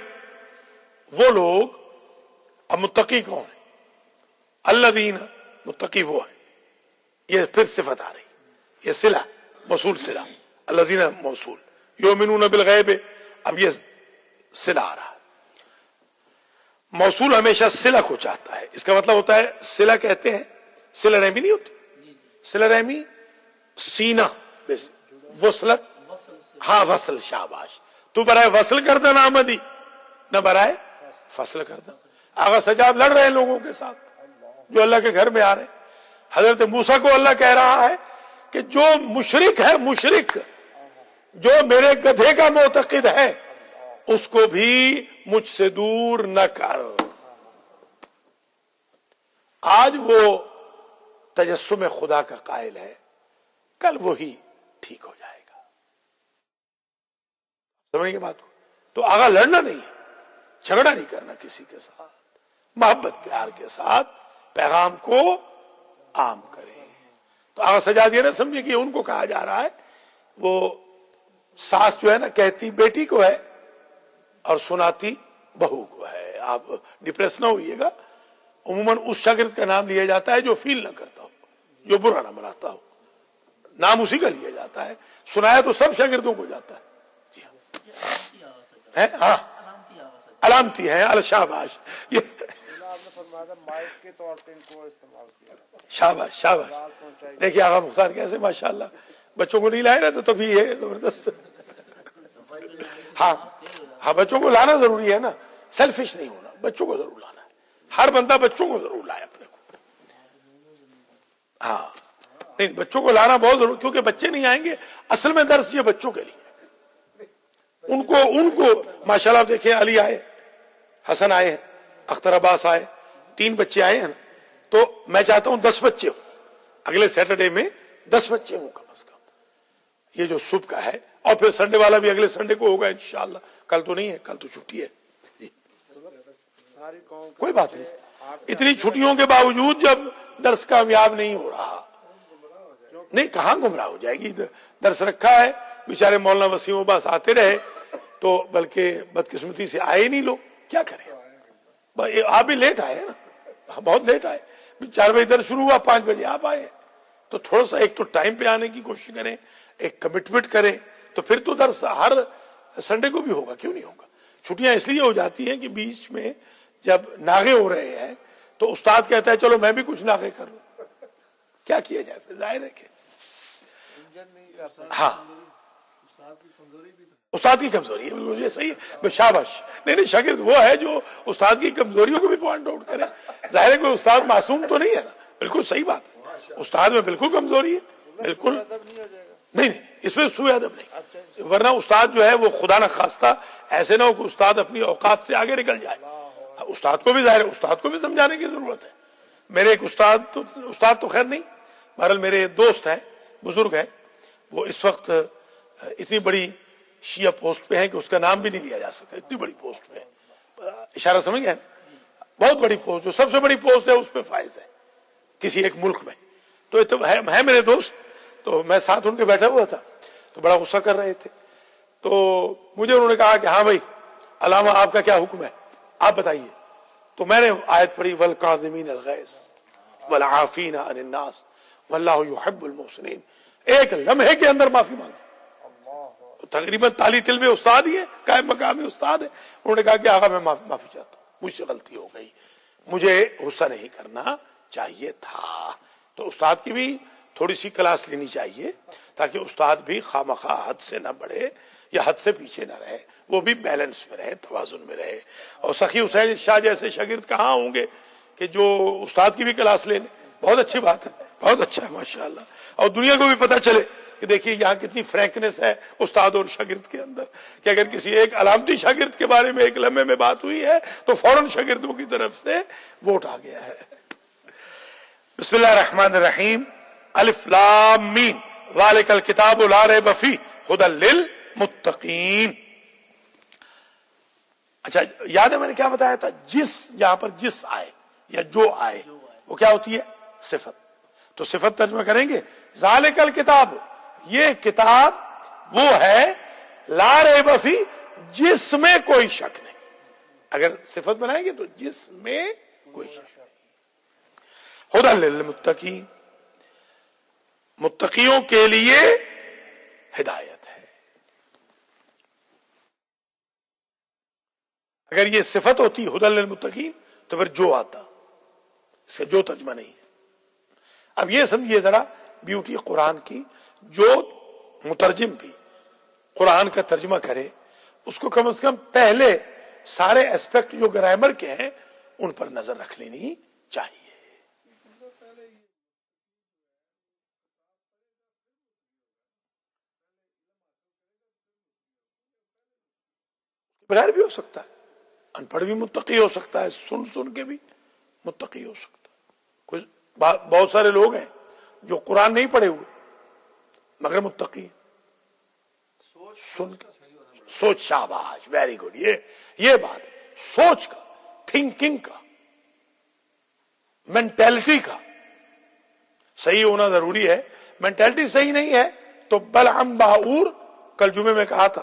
وہ لوگ. اب متقی کون ہے؟ الذین، متقی وہ ہے. یہ پھر صفت آ رہی، یہ صلہ، موصول صلہ. الذین موصول، یؤمنون بالغیب، اب یہ صلہ آ رہا. موصول ہمیشہ صلہ کو چاہتا ہے. اس کا مطلب ہوتا ہے، صلہ کہتے ہیں، صلہ رحمی نہیں ہوتی، صلہ رحمی سینہ، وصلت، ہاں وصل، شاباش. تو برائے وصل کردہ نہ آمدی، نہ برائے فصل کردہ. آغا سجاد لڑ رہے ہیں لوگوں کے ساتھ جو اللہ کے گھر میں آ رہے ہیں. حضرت موسیٰ کو اللہ کہہ رہا ہے کہ جو مشرک ہے، مشرک جو میرے گدھے کا معتقد ہے اس کو بھی مجھ سے دور نہ کر. آج وہ تجسم خدا کا قائل ہے، کل وہی ٹھیک ہو جائے گا. سمجھ گئے بات کو؟ تو آگا لڑنا نہیں ہے، جھگڑا نہیں کرنا کسی کے ساتھ، محبت پیار کے ساتھ پیغام کو عام کریں. تو آگا سجاد یہ نہ سمجھے کہ ان کو کہا جا رہا ہے، وہ ساس جو ہے نا کہتی بیٹی کو ہے اور سناتی بہو کو ہے. آپ ڈپریس نہ ہوئیے گا. عموماً اس شاگرد کا نام لیا جاتا ہے جو فیل نہ کرتا ہو، جو برا نہ مناتا ہو، نام اسی کا لیا جاتا ہے. سنایا تو سب شاگردوں کو جاتا ہے. جی ہاں، ہاں علامتی ہے. الشاباش، یہ مائک کے طور پہ ان کو استعمال کیا. شاباش شاباش. دیکھیے آقا مختار کیسے ماشاءاللہ بچوں کو نہیں لائے نا، تو بھی یہ زبردست. ہاں ہاں، بچوں کو لانا ضروری ہے نا، سیلفش نہیں ہونا، بچوں کو ضرور لانا ہے. ہر بندہ بچوں کو ضرور لائے اپنے کو. ہاں نہیں، بچوں کو لانا بہت ضروری، کیونکہ بچے نہیں آئیں گے. اصل میں درس یہ بچوں کے لیے ان کو ماشاءاللہ دیکھیں، علی آئے، حسن آئے، اختر عباس آئے، 3 بچے آئے ہیں نا. تو میں چاہتا ہوں 10 بچے ہوں اگلے سیٹرڈے میں، 10 بچے ہوں کم از کم. یہ جو صبح کا ہے، اور پھر سنڈے والا بھی اگلے سنڈے کو ہوگا انشاءاللہ. کل تو نہیں ہے، کل تو چھٹی ہے. کوئی بات نہیں. اتنی چھٹیوں کے باوجود جب درس کامیاب نہیں ہو رہا، نہیں کہاں گمراہ ہو جائے گی. درس رکھا ہے، بیچارے مولانا وسیم عباس آتے رہے، تو بلکہ بدقسمتی سے آئے نہیں لوگ. کیا کریں، آپ بھی لیٹ آئے نا، بہت لیٹ آئے. 4 بجے درس شروع ہوا، 5 بجے آپ آئے. تو تھوڑا سا ایک تو ٹائم پہ آنے کی کوشش کریں، ایک کمٹمنٹ کریں، تو پھر تو درس ہر سنڈے کو بھی ہوگا. کیوں نہیں ہوگا؟ چھٹیاں اس لیے ہو جاتی ہیں کہ بیچ میں جب ناغے ہو رہے ہیں تو استاد کہتا ہے چلو میں بھی کچھ ناغے کر لوں. کیا کیا جائے پھر؟ ظاہر ہے کہ ہاں استاد کی کمزوری ہے. بالکل یہ صحیح ہے، شاباش. نہیں شاگرد وہ ہے جو استاد کی کمزوریوں کو بھی پوائنٹ آؤٹ کرے. ظاہر ہے کوئی استاد معصوم تو نہیں ہے نا. بالکل صحیح بات ہے، استاد میں بالکل کمزوری ہے. بالکل نہیں، اس میں سوء ادب نہیں. ورنہ استاد جو ہے وہ خدا نہ خواستہ ایسے نہ ہو کہ استاد اپنی اوقات سے آگے نکل جائے. استاد کو بھی ظاہر ہے، استاد کو بھی سمجھانے کی ضرورت ہے. میرے ایک استاد تو خیر نہیں، بہرحال میرے دوست ہیں، بزرگ ہیں، وہ اس وقت اتنی بڑی شیعہ پوسٹ پہ ہیں کہ اس کا نام بھی نہیں لیا جا سکتا. اتنی بڑی پوسٹ پہ ہے، اشارہ سمجھ گئے؟ بہت بڑی پوسٹ، جو سب سے بڑی پوسٹ ہے اس پہ فائز ہے کسی ایک ملک میں. تو ہے میرے دوست. تو میں ساتھ ان کے بیٹھا ہوا تھا، تو بڑا غصہ کر رہے تھے. تو مجھے انہوں نے کہا کہ ہاں بھائی علامہ آپ کا کیا حکم ہے، آپ بتائیے. تو میں نے آیت پڑھی والکاظمین الغیظ والعافین عن الناس واللہ یحب المحسنین. ایک لمحے کے اندر معافی مانگی. تقریباً تالی تل میں استاد ہی ہے، قائم مقامی استاد ہے. انہوں نے کہا کہ آقا میں معافی چاہتا ہوں، مجھ سے غلطی ہو گئی، مجھے غصہ نہیں کرنا چاہیے تھا. تو استاد کی بھی تھوڑی سی کلاس لینی چاہیے، تاکہ استاد بھی خواہ حد سے نہ بڑھے یا حد سے پیچھے نہ رہے، وہ بھی بیلنس میں رہے، توازن میں رہے. اور سخی حسین شاہ جیسے شاگرد کہاں ہوں گے کہ جو استاد کی بھی کلاس لے لیں. بہت اچھی بات ہے، بہت اچھا ہے ماشاءاللہ. اور دنیا کو بھی پتہ چلے کہ دیکھیے یہاں کتنی فرینکنس ہے استاد اور شاگرد کے اندر، کہ اگر کسی ایک علامتی شاگرد کے بارے میں ایک لمحے میں بات ہوئی ہے تو فوراً شاگردوں کی طرف سے ووٹ آ گیا ہے. بسم اللہ الرحمن الرحیم. الف لام میم ذالک الکتاب لا ریب فیہ ھدی للمتقین. اچھا یاد ہے میں نے کیا بتایا تھا؟ یہاں پر جس آئے یا جو آئے وہ کیا ہوتی ہے؟ صفت. تو صفت ترجمہ کریں گے ذالک الکتاب، یہ کتاب وہ ہے لا ریب فیہ، جس میں کوئی شک نہیں. اگر صفت بنائیں گے تو جس میں کوئی شک نہیں. ھدی للمتقین، متقیوں کے لیے ہدایت ہے. اگر یہ صفت ہوتی ھدی للمتقین تو پھر جو آتا، اس کا جو ترجمہ نہیں ہے. اب یہ سمجھیے ذرا بیوٹی قرآن کی، جو مترجم بھی قرآن کا ترجمہ کرے اس کو کم از کم پہلے سارے اسپیکٹ جو گرامر کے ہیں ان پر نظر رکھ لینی چاہیے. بغیر بھی ہو سکتا ہے، ان پڑھ بھی متقی ہو سکتا ہے، سن سن کے بھی متقی ہو سکتا ہے. کچھ بہت سارے لوگ ہیں جو قرآن نہیں پڑھے ہوئے مگر متقی ہیں. سن کے سوچ، شاباش، ویری گڈ. یہ بات ہے، سوچ کا، تھنکنگ کا، مینٹلٹی کا صحیح ہونا ضروری ہے. مینٹلٹی صحیح نہیں ہے تو بلعم باعور، کل جمعے میں کہا تھا،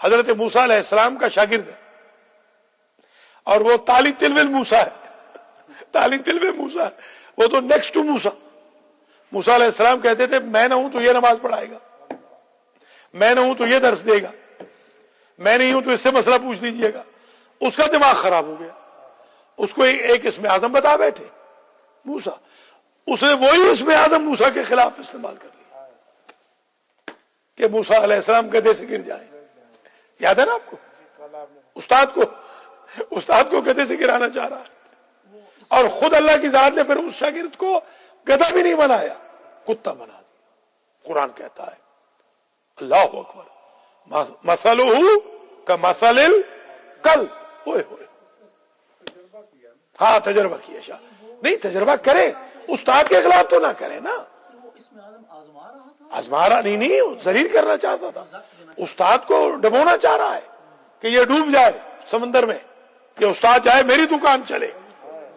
حضرت موسیٰ علیہ السلام کا شاگرد ہے اور وہ تالی تلو موسیٰ ہے، تالی تلو موسیٰ ہے، وہ تو نیکسٹ ٹو موسیٰ. موسیٰ علیہ السلام کہتے تھے میں نہ ہوں تو یہ نماز پڑھائے گا، میں نہ ہوں تو یہ درس دے گا، میں نہیں ہوں تو اس سے مسئلہ پوچھ لیجئے گا. اس کا دماغ خراب ہو گیا، اس کو ایک اسم اعظم بتا بیٹھے موسیٰ، اس نے وہی اسم اعظم موسیٰ کے خلاف استعمال کر لیا کہ موسیٰ علیہ السلام گدھے سے گر جائیں. یاد ہے نا آپ کو؟ استاد کو گدھے سے گرانا چاہ رہا ہے، اور خود اللہ کی ذات نے پھر اس شاگرد کو گدھا بھی نہیں بنایا، کتا بنا دیا. قرآن کہتا ہے اللہ اکبر، مثلہ کمثل الکلب. ہوئے ہوئے، ہاں تجربہ کیا شاہ نہیں، تجربہ کرے، استاد کے خلاف تو نہ کرے نا. وہ اس میں آزما رہا تھا، آزما رہا نہیں، ذلیل کرنا چاہتا تھا. استاد کو ڈبونا چاہ رہا ہے کہ یہ ڈوب جائے سمندر میں، یہ استاد جائے میری دکان چلے.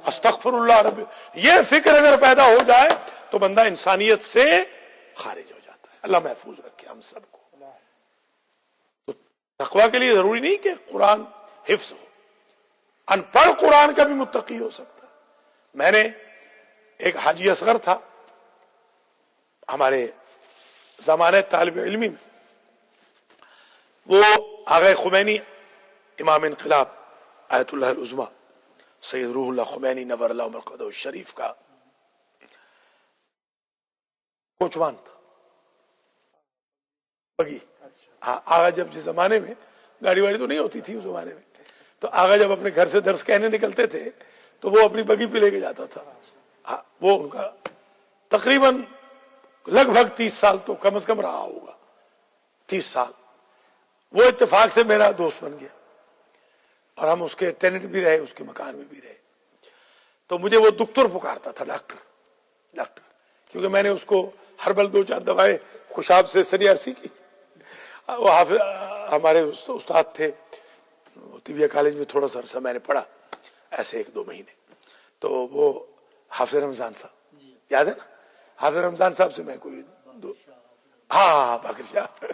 استغفر اللہ رب، یہ فکر اگر پیدا ہو جائے تو بندہ انسانیت سے خارج ہو جاتا ہے. اللہ محفوظ رکھے ہم سب کو. تو تقوی کے لیے ضروری نہیں کہ قرآن حفظ ہو، ان پڑھ قرآن کا بھی متقی ہو سکتا ہے. میں نے ایک حاجی اصغر تھا ہمارے زمانے طالب علمی میں، وہ آغا خمینی امام انقلاب آیت اللہ العظمی سید روح اللہ خمینی نور اللہ مرقدہ الشریف کا کوچوان تھا، بگی. ہاں، آغا جب جس زمانے میں گاڑی واڑی تو نہیں ہوتی تھی اس زمانے میں، تو آغا جب اپنے گھر سے درس کہنے نکلتے تھے تو وہ اپنی بگی پہ لے کے جاتا تھا. وہ ان کا تقریباً لگ بھگ 30 سال تو کم از کم رہا ہوگا، 30 سال. وہ اتفاق سے میرا دوست بن گیا اور ہم اس کے ٹیننٹ بھی رہے، اس کے مکان میں بھی رہے. تو مجھے وہ دکتر پکارتا تھا، ڈاکٹر، کیونکہ میں نے اس کو ہربل 2-4 دوائیں خوشاب سے سنیاسی کی. وہ ہمارے استاد تھے، طبیہ کالج میں تھوڑا سا عرصہ میں نے پڑھا، ایسے 1-2 مہینے. تو وہ حافظ رمضان صاحب یاد ہے نا؟ حافظ رمضان صاحب سے میں کوئی ہاں باقر شاہ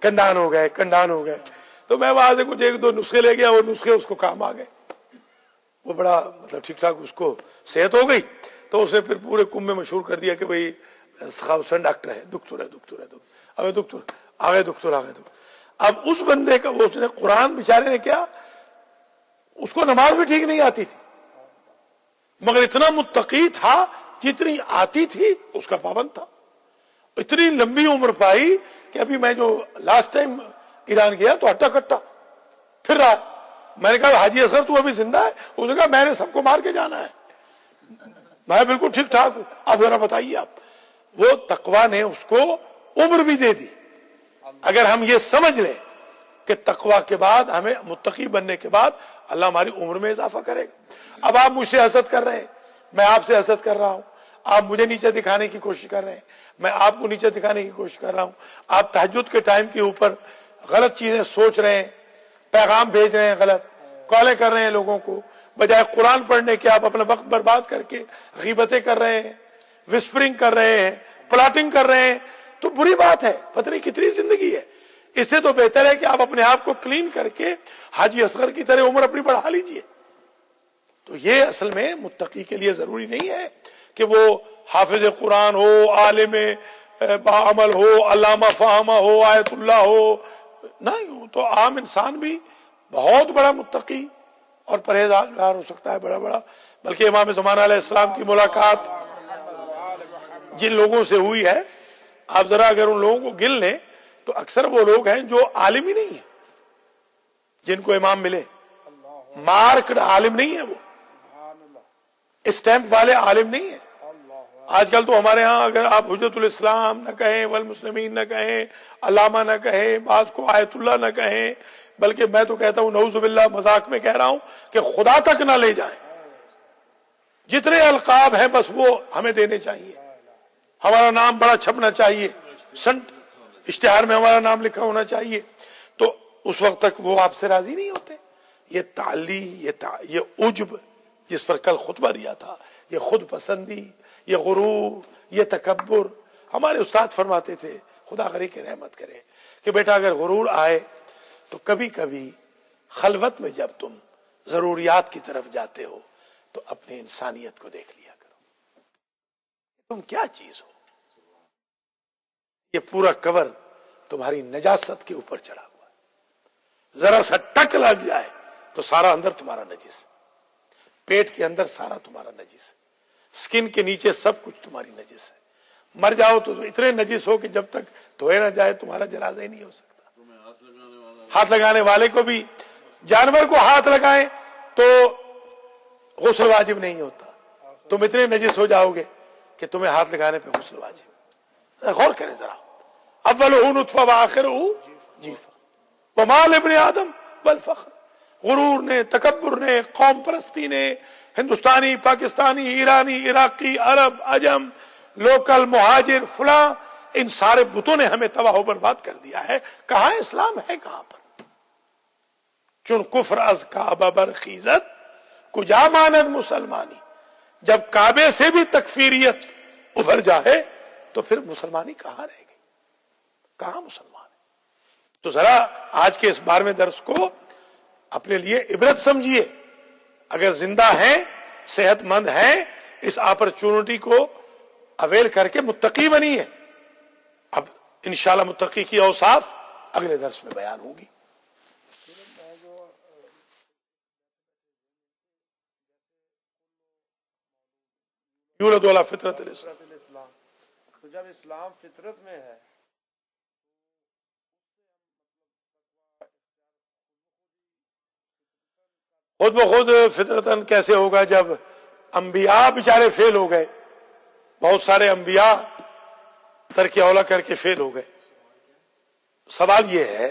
کنڈان ہو گئے. تو میں وہاں سے کچھ 1-2 نسخے لے گیا، وہ نسخے اس کو کام آ گئے، وہ بڑا مطلب ٹھیک ٹھاک اس کو صحت ہو گئی. تو اس نے پھر پورے کم میں مشہور کر دیا کہ بھئی سخاوت حسین ڈاکٹر ہے، دکتر ہے. اب دکتر آ گئے. اب اس بندے کا اس نے قرآن بیچارے نے کیا، اس کو نماز بھی ٹھیک نہیں آتی تھی مگر اتنا متقی تھا، جتنی آتی تھی اس کا پابند تھا. اتنی لمبی عمر پائی کہ ابھی میں جو لاسٹ ٹائم ایران گیا تو ہٹا کٹا پھر رہا. میں نے کہا حاجی اصغر تو ابھی زندہ ہے؟ اس نے کہا میں نے سب کو مار کے جانا ہے، میں بالکل ٹھیک ٹھاک ہوں. اب ذرا بتائیے آپ، وہ تقوی نے اس کو عمر بھی دے دی. اگر ہم یہ سمجھ لیں کہ تقوی کے بعد ہمیں متقی بننے کے بعد اللہ ہماری عمر میں اضافہ کرے گا. اب آپ مجھ سے حسد کر رہے ہیں، میں آپ سے حسد کر رہا ہوں، آپ مجھے نیچے دکھانے کی کوشش کر رہے ہیں، میں آپ کو نیچے دکھانے کی کوشش کر رہا ہوں. آپ تہجد کے ٹائم کے اوپر غلط چیزیں سوچ رہے ہیں، پیغام بھیج رہے ہیں، غلط کالیں کر رہے ہیں لوگوں کو، بجائے قرآن پڑھنے کے آپ اپنا وقت برباد کر کے غیبتیں کر رہے ہیں، وسپرنگ کر رہے ہیں، پلاٹنگ کر رہے ہیں. تو بری بات ہے، پتہ نہیں کتنی زندگی ہے. اس سے تو بہتر ہے کہ آپ اپنے آپ کو کلین کر کے حاجی اصغر کی طرح عمر اپنی بڑھا لیجئے. تو یہ اصل میں متقی کے لیے ضروری نہیں ہے کہ وہ حافظ قرآن ہو، عالم باعمل ہو، علامہ فہمہ ہو، آیت اللہ ہو. نہیں، وہ تو عام انسان بھی بہت بڑا متقی اور پرہیزگار ہو سکتا ہے، بڑا. بلکہ امام زمانہ علیہ السلام کی ملاقات جن لوگوں سے ہوئی ہے، آپ ذرا اگر ان لوگوں کو گن لیں تو اکثر وہ لوگ ہیں جو عالم ہی نہیں ہیں جن کو امام ملے. مارکڈ عالم نہیں ہے، وہ اسٹیمپ والے عالم نہیں ہیں. آج کل تو ہمارے ہاں اگر آپ حجت الاسلام نہ کہیں، والمسلمین نہ کہیں، علامہ نہ کہیں، بعض کو آیت اللہ نہ کہیں، بلکہ میں تو کہتا ہوں نعوذ باللہ مذاق میں کہہ رہا ہوں کہ خدا تک نہ لے جائیں. جتنے القاب ہیں بس وہ ہمیں دینے چاہیے. ہمارا نام بڑا چھپنا چاہیے, اشتہار میں ہمارا نام لکھا ہونا چاہیے. تو اس وقت تک وہ آپ سے راضی نہیں ہوتے. یہ تعلی, یہ عجب جس پر کل خطبہ دیا تھا, یہ خود پسندی, یہ غرور, یہ تکبر. ہمارے استاد فرماتے تھے, خدا غری کے رحمت کرے, کہ بیٹا اگر غرور آئے تو کبھی کبھی خلوت میں جب تم ضروریات کی طرف جاتے ہو تو اپنی انسانیت کو دیکھ لیا کرو, تم کیا چیز ہو. یہ پورا کور تمہاری نجاست کے اوپر چڑھا ہوا ہے. ذرا سا ٹک لگ جائے تو سارا اندر تمہارا نجس ہے, پیٹ کے اندر سارا تمہارا نجس ہے, سکن کے نیچے سب کچھ تمہاری نجس ہے. مر جاؤ تو اتنے نجس ہو کہ جب تک دھوئے نہ جائے تمہارا جنازہ ہی نہیں ہو سکتا. ہاتھ لگانے والے کو بھی, جانور کو ہاتھ لگائیں تو غسل واجب نہیں ہوتا, تم اتنے نجس ہو جاؤ گے کہ تمہیں ہاتھ لگانے پہ غسل واجب. غور کریں ذرا, اولہ نطفہ وآخرہ جیفہ وما لابن آدم والفخر. غرور نے, تکبر نے, قوم پرستی نے ہندوستانی, پاکستانی, ایرانی, عراقی, عرب, عجم, لوکل, مہاجر, فلاں, ان سارے بتوں نے ہمیں تباہ و برباد کر دیا ہے. کہاں اسلام ہے, کہاں پر؟ چون کفر از کعبہ برخیزت کجا ماند مسلمانی. جب کعبے سے بھی تکفیریت ابھر جائے تو پھر مسلمانی کہاں رہ گئی, کہاں مسلمان ہے؟ تو ذرا آج کے اس 12ویں درس کو اپنے لیے عبرت سمجھیے. اگر زندہ ہیں, صحت مند ہیں, اس اپرچونٹی کو اویل کر کے متقی بنیے. اب انشاءاللہ متقی کی اوصاف اگلے درس میں بیان ہوگی. یولد علی فطرت الاسلام. تو جب اسلام فطرت میں ہے خود بخود فطرتاً کیسے ہوگا جب انبیاء بیچارے فیل ہو گئے, بہت سارے انبیاء ترک اولا کر کے فیل ہو گئے. سوال یہ ہے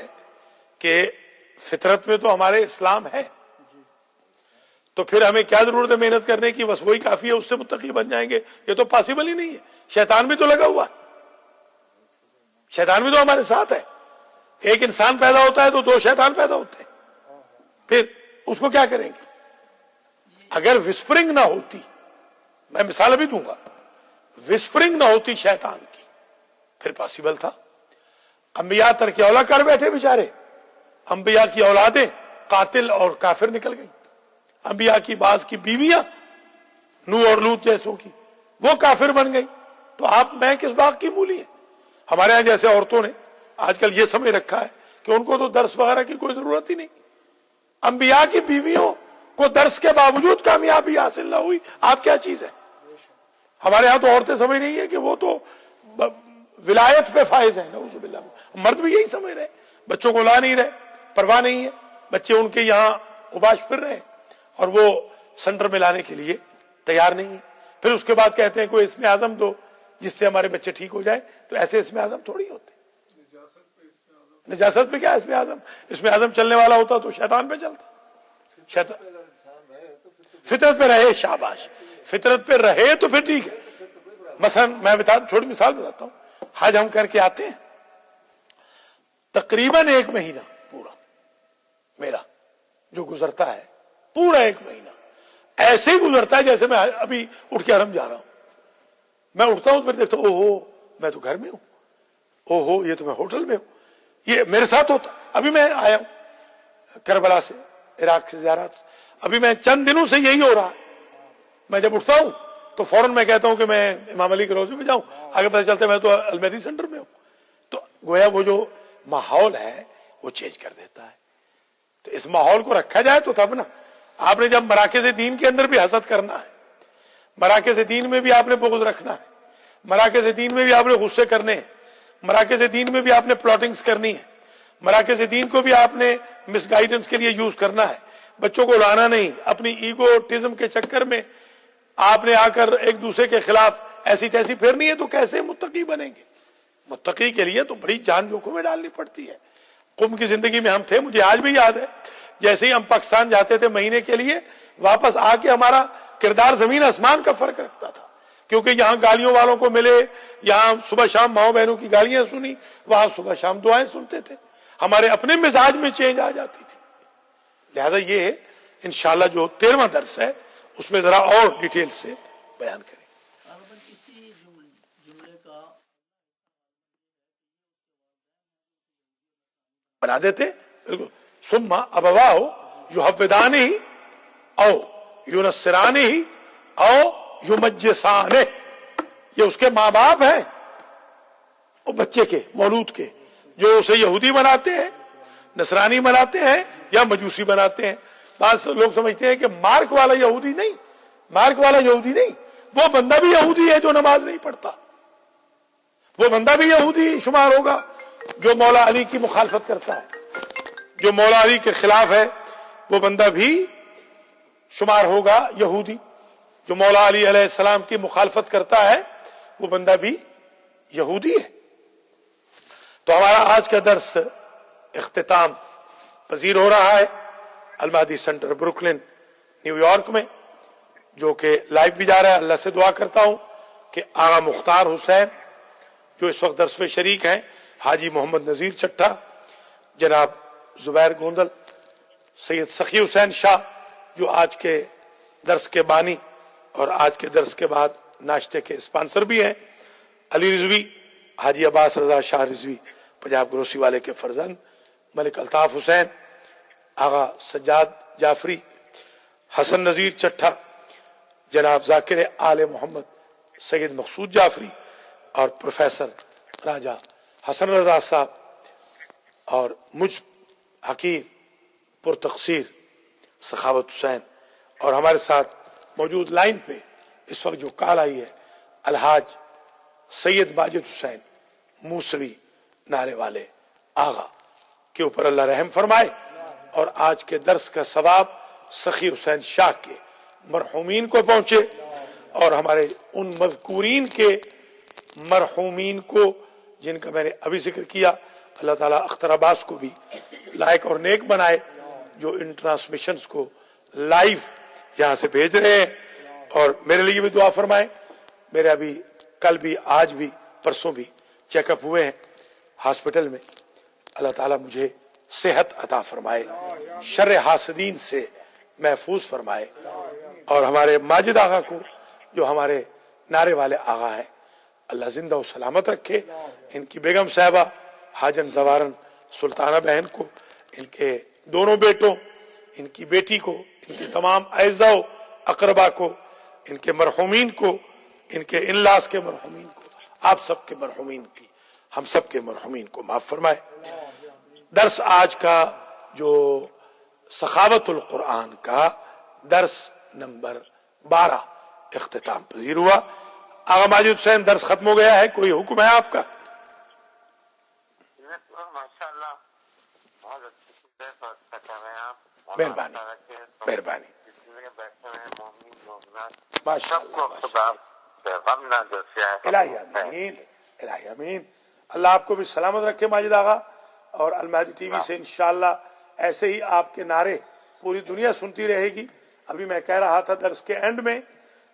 کہ فطرت میں تو ہمارے اسلام ہے, تو پھر ہمیں کیا ضرورت ہے محنت کرنے کی, بس وہی کافی ہے, اس سے متقی بن جائیں گے. یہ تو پاسبل ہی نہیں ہے. شیطان بھی تو لگا ہوا ہے, شیطان بھی تو ہمارے ساتھ ہے. ایک انسان پیدا ہوتا ہے تو 2 شیطان پیدا ہوتے ہیں, پھر اس کو کیا کریں گے؟ اگر وسپرنگ نہ ہوتی, میں مثال ابھی دوں گا, وسپرنگ نہ ہوتی شیطان کی پھر پاسبل تھا. انبیاء ترک اولا کر بیٹھے بیچارے, انبیاء کی اولادیں قاتل اور کافر نکل گئی. انبیاء کی بعض کی بیویاں نوح اور لوط جیسوں کی وہ کافر بن گئی. تو آپ میں کس باغ کی مولی ہے؟ ہمارے ہاں جیسے عورتوں نے آج کل یہ سمجھ رکھا ہے کہ ان کو تو درس وغیرہ کی کوئی ضرورت ہی نہیں. انبیاء کی بیویوں کو درس کے باوجود کامیابی حاصل نہ ہوئی, آپ کیا چیز ہے؟ ہمارے ہاں تو عورتیں سمجھ رہی ہیں کہ وہ تو ولایت پہ فائز ہیں. نعوذ باللہ. مرد بھی یہی سمجھ رہے, بچوں کو لا نہیں رہے, پرواہ نہیں ہے, بچے ان کے یہاں اباش پھر رہے اور وہ سینٹر میں لانے کے لیے تیار نہیں ہے. پھر اس کے بعد کہتے ہیں کوئی اسم اعظم دو جس سے ہمارے بچے ٹھیک ہو جائے. تو ایسے اسم اعظم تھوڑی ہوتے. نجاست پہ کیا اسم اعظم؟ اسم اعظم چلنے والا ہوتا تو شیطان پہ چلتا. شیطان فطرت پہ رہے, شاباش, فطرت پہ رہے تو پھر ٹھیک ہے. مثلا میں چھوٹی مثال بتاتا ہوں. حج ہم کر کے آتے ہیں, تقریباً 1 مہینہ پورا میرا جو گزرتا ہے, پورا 1 مہینہ ایسے ہی گزرتا ہے جیسے میں ابھی اٹھ کے حرم جا رہا ہوں. میں اٹھتا ہوں تو پھر دیکھتا ہوں, او ہو میں تو گھر میں ہوں, او ہو یہ تو میں ہوٹل میں ہوں. یہ میرے ساتھ ہوتا. ابھی میں آیا ہوں کربلا سے, عراق سے زیارات سے, ابھی میں چند دنوں سے یہی ہو رہا ہے. میں جب اٹھتا ہوں تو فوراً میں کہتا ہوں کہ میں امام علی کے روزے میں جاؤں, آگے پتہ چلتا ہے میں تو المہدی سینٹر میں ہوں. تو گویا وہ جو ماحول ہے وہ چینج کر دیتا ہے. تو اس ماحول کو رکھا جائے تو تب نا. آپ نے جب مراکز دین کے اندر بھی حسد کرنا ہے, مراکز دین میں بھی آپ نے بغض رکھنا ہے, مراکز دین میں بھی آپ نے غصے کرنے ہیں, مراکز دین میں بھی آپ نے پلاٹنگز کرنی ہے, مراکز دین کو بھی آپ نے مس گائیڈنس کے لیے یوز کرنا ہے. بچوں کو لانا نہیں, اپنی ایگوٹزم کے چکر میں آپ نے آ کر ایک دوسرے کے خلاف ایسی تیسی پھرنی ہے. تو کیسے متقی بنیں گے؟ متقی کے لیے تو بڑی جان جوکھم میں ڈالنی پڑتی ہے. قم کی زندگی میں ہم تھے، مجھے آج بھی یاد ہے، جیسے ہی ہم پاکستان جاتے تھے مہینے کے لیے، واپس آ کے ہمارا کردار زمین آسمان کا فرق رکھتا تھا، کیونکہ یہاں گالیوں والوں کو ملے، یہاں صبح شام ماؤں بہنوں کی گالیاں سنی، وہاں صبح شام دعائیں سنتے تھے، ہمارے اپنے مزاج میں چینج آ جاتی تھی۔ لہذا یہ ہے انشاءاللہ جو 13واں درس ہے اس میں ذرا اور ڈیٹیل سے بیان کریں۔ اسی جملے کا بنا دیتے بالکل، ثم ابواہ یحودانہ او ینصرانہ او یمجسانہ، یہ اس کے ماں باپ ہیں وہ بچے کے، مولود کے، جو اسے یہودی بناتے ہیں، نصرانی بناتے ہیں یا مجوسی بناتے ہیں۔ بعض لوگ سمجھتے ہیں کہ مارک والا یہودی نہیں، مارک والا یہودی نہیں، وہ بندہ بھی یہودی ہے جو نماز نہیں پڑھتا، وہ بندہ بھی یہودی شمار ہوگا جو مولا علی کی مخالفت کرتا ہے، جو مولا علی کے خلاف ہے وہ بندہ بھی شمار ہوگا یہودی، جو مولا علی علیہ السلام کی مخالفت کرتا ہے وہ بندہ بھی یہودی ہے۔ تو ہمارا آج کا درس اختتام پذیر ہو رہا ہے المہدی سینٹر بروکلن نیو یارک میں، جو کہ لائیو بھی جا رہا ہے۔ اللہ سے دعا کرتا ہوں کہ آغا مختار حسین جو اس وقت درس میں شریک ہیں، حاجی محمد نذیر چٹھا، جناب زبیر گوندل، سید سخی حسین شاہ جو آج کے درس کے بانی اور آج کے درس کے بعد ناشتے کے اسپانسر بھی ہیں، علی رضوی، حاجی عباس رضا شاہ رضوی پنجاب گروسی والے کے فرزند، ملک الطاف حسین، آغا سجاد جعفری، حسن نذیر چٹھا، جناب ذاکر آل محمد سید مقصود جعفری، اور پروفیسر راجہ حسن رضا صاحب، اور مجھ حقیر پرتقصیر سخاوت حسین، اور ہمارے ساتھ موجود لائن پہ اس وقت جو کال آئی ہے الحاج سید ماجد حسین موسوی نعرے والے آغا کے اوپر اللہ رحم فرمائے، اور آج کے درس کا ثواب سخی حسین شاہ کے مرحومین کو پہنچے، اور ہمارے ان مذکورین کے مرحومین کو جن کا میں نے ابھی ذکر کیا، اللہ تعالیٰ اختر عباس کو بھی لائق اور نیک بنائے جو ان ٹرانسمیشنز کو لائیو یہاں سے بھیج رہے ہیں، اور میرے لیے بھی دعا فرمائیں۔ میرے ابھی کل بھی آج بھی پرسوں بھی چیک اپ ہوئے ہیں ہاسپٹل میں، اللہ تعالیٰ مجھے صحت عطا فرمائے، شر حاسدین سے محفوظ فرمائے، اور ہمارے ماجد آغا کو جو ہمارے نعرے والے آغا ہیں اللہ زندہ و سلامت رکھے، ان کی بیگم صاحبہ حاجن زوارن سلطانہ بہن کو، ان کے دونوں بیٹوں، ان کی بیٹی کو، ان کے تمام اعزاء و اقربا کو، ان کے مرحومین کو، ان کے انلاس کے مرحومین کو، آپ سب کے مرحومین کی، ہم سب کے مرحومین کو معاف فرمائے۔ درس آج کا جو سخاوت القرآن کا درس نمبر 12 اختتام پذیر ہوا۔ آغا ماجد حسین درس ختم ہو گیا ہے، کوئی حکم ہے آپ کا؟ ماشاءاللہ بہت اچھی مہربانی مہربانی، الہی امین، الہی امین۔ اللہ آپ کو بھی سلامت رکھے ماجد آغا، اور المہدی ٹی وی سے انشاءاللہ ایسے ہی آپ کے نعرے پوری دنیا سنتی رہے گی۔ ابھی میں کہہ رہا تھا درس کے اینڈ میں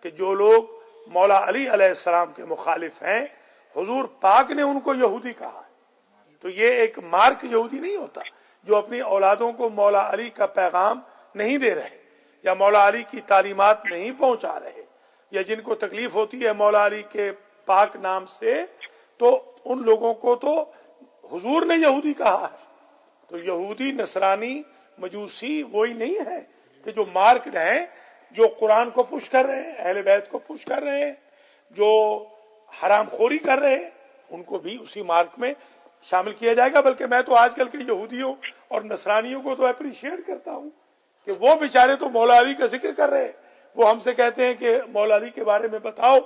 کہ جو لوگ مولا علی علیہ السلام کے مخالف ہیں، حضور پاک نے ان کو یہودی کہا ہے، تو یہ ایک مارک یہودی نہیں ہوتا جو اپنی اولادوں کو مولا علی کا پیغام نہیں دے رہے، یا مولا علی کی تعلیمات نہیں پہنچا رہے، یا جن کو تکلیف ہوتی ہے مولا علی کے پاک نام سے، تو ان لوگوں کو تو حضور نے یہودی کہا ہے۔ تو یہودی، نصرانی، مجوسی وہی نہیں ہے کہ جو مارکڈ ہیں، جو قرآن کو پش کر رہے ہیں، اہل بیت کو پش کر رہے ہیں، جو حرام خوری کر رہے ہیں، ان کو بھی اسی مارک میں شامل کیا جائے گا۔ بلکہ میں تو آج کل کے یہودیوں اور نصرانیوں کو تو اپریشیٹ کرتا ہوں کہ وہ بیچارے تو مولا علی کا ذکر کر رہے ہیں، وہ ہم سے کہتے ہیں کہ مولا علی کے بارے میں بتاؤ،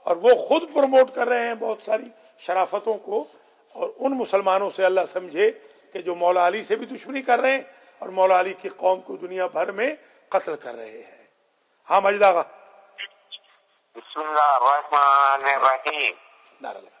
اور وہ خود پروموٹ کر رہے ہیں بہت ساری شرافتوں کو، اور ان مسلمانوں سے اللہ سمجھے کہ جو مولا علی سے بھی دشمنی کر رہے ہیں اور مولا علی کی قوم کو دنیا بھر میں قتل کر رہے ہیں۔ ہاں ماجد آغا، بسم اللہ الرحمن الرحیم۔ نعرہ لگا۔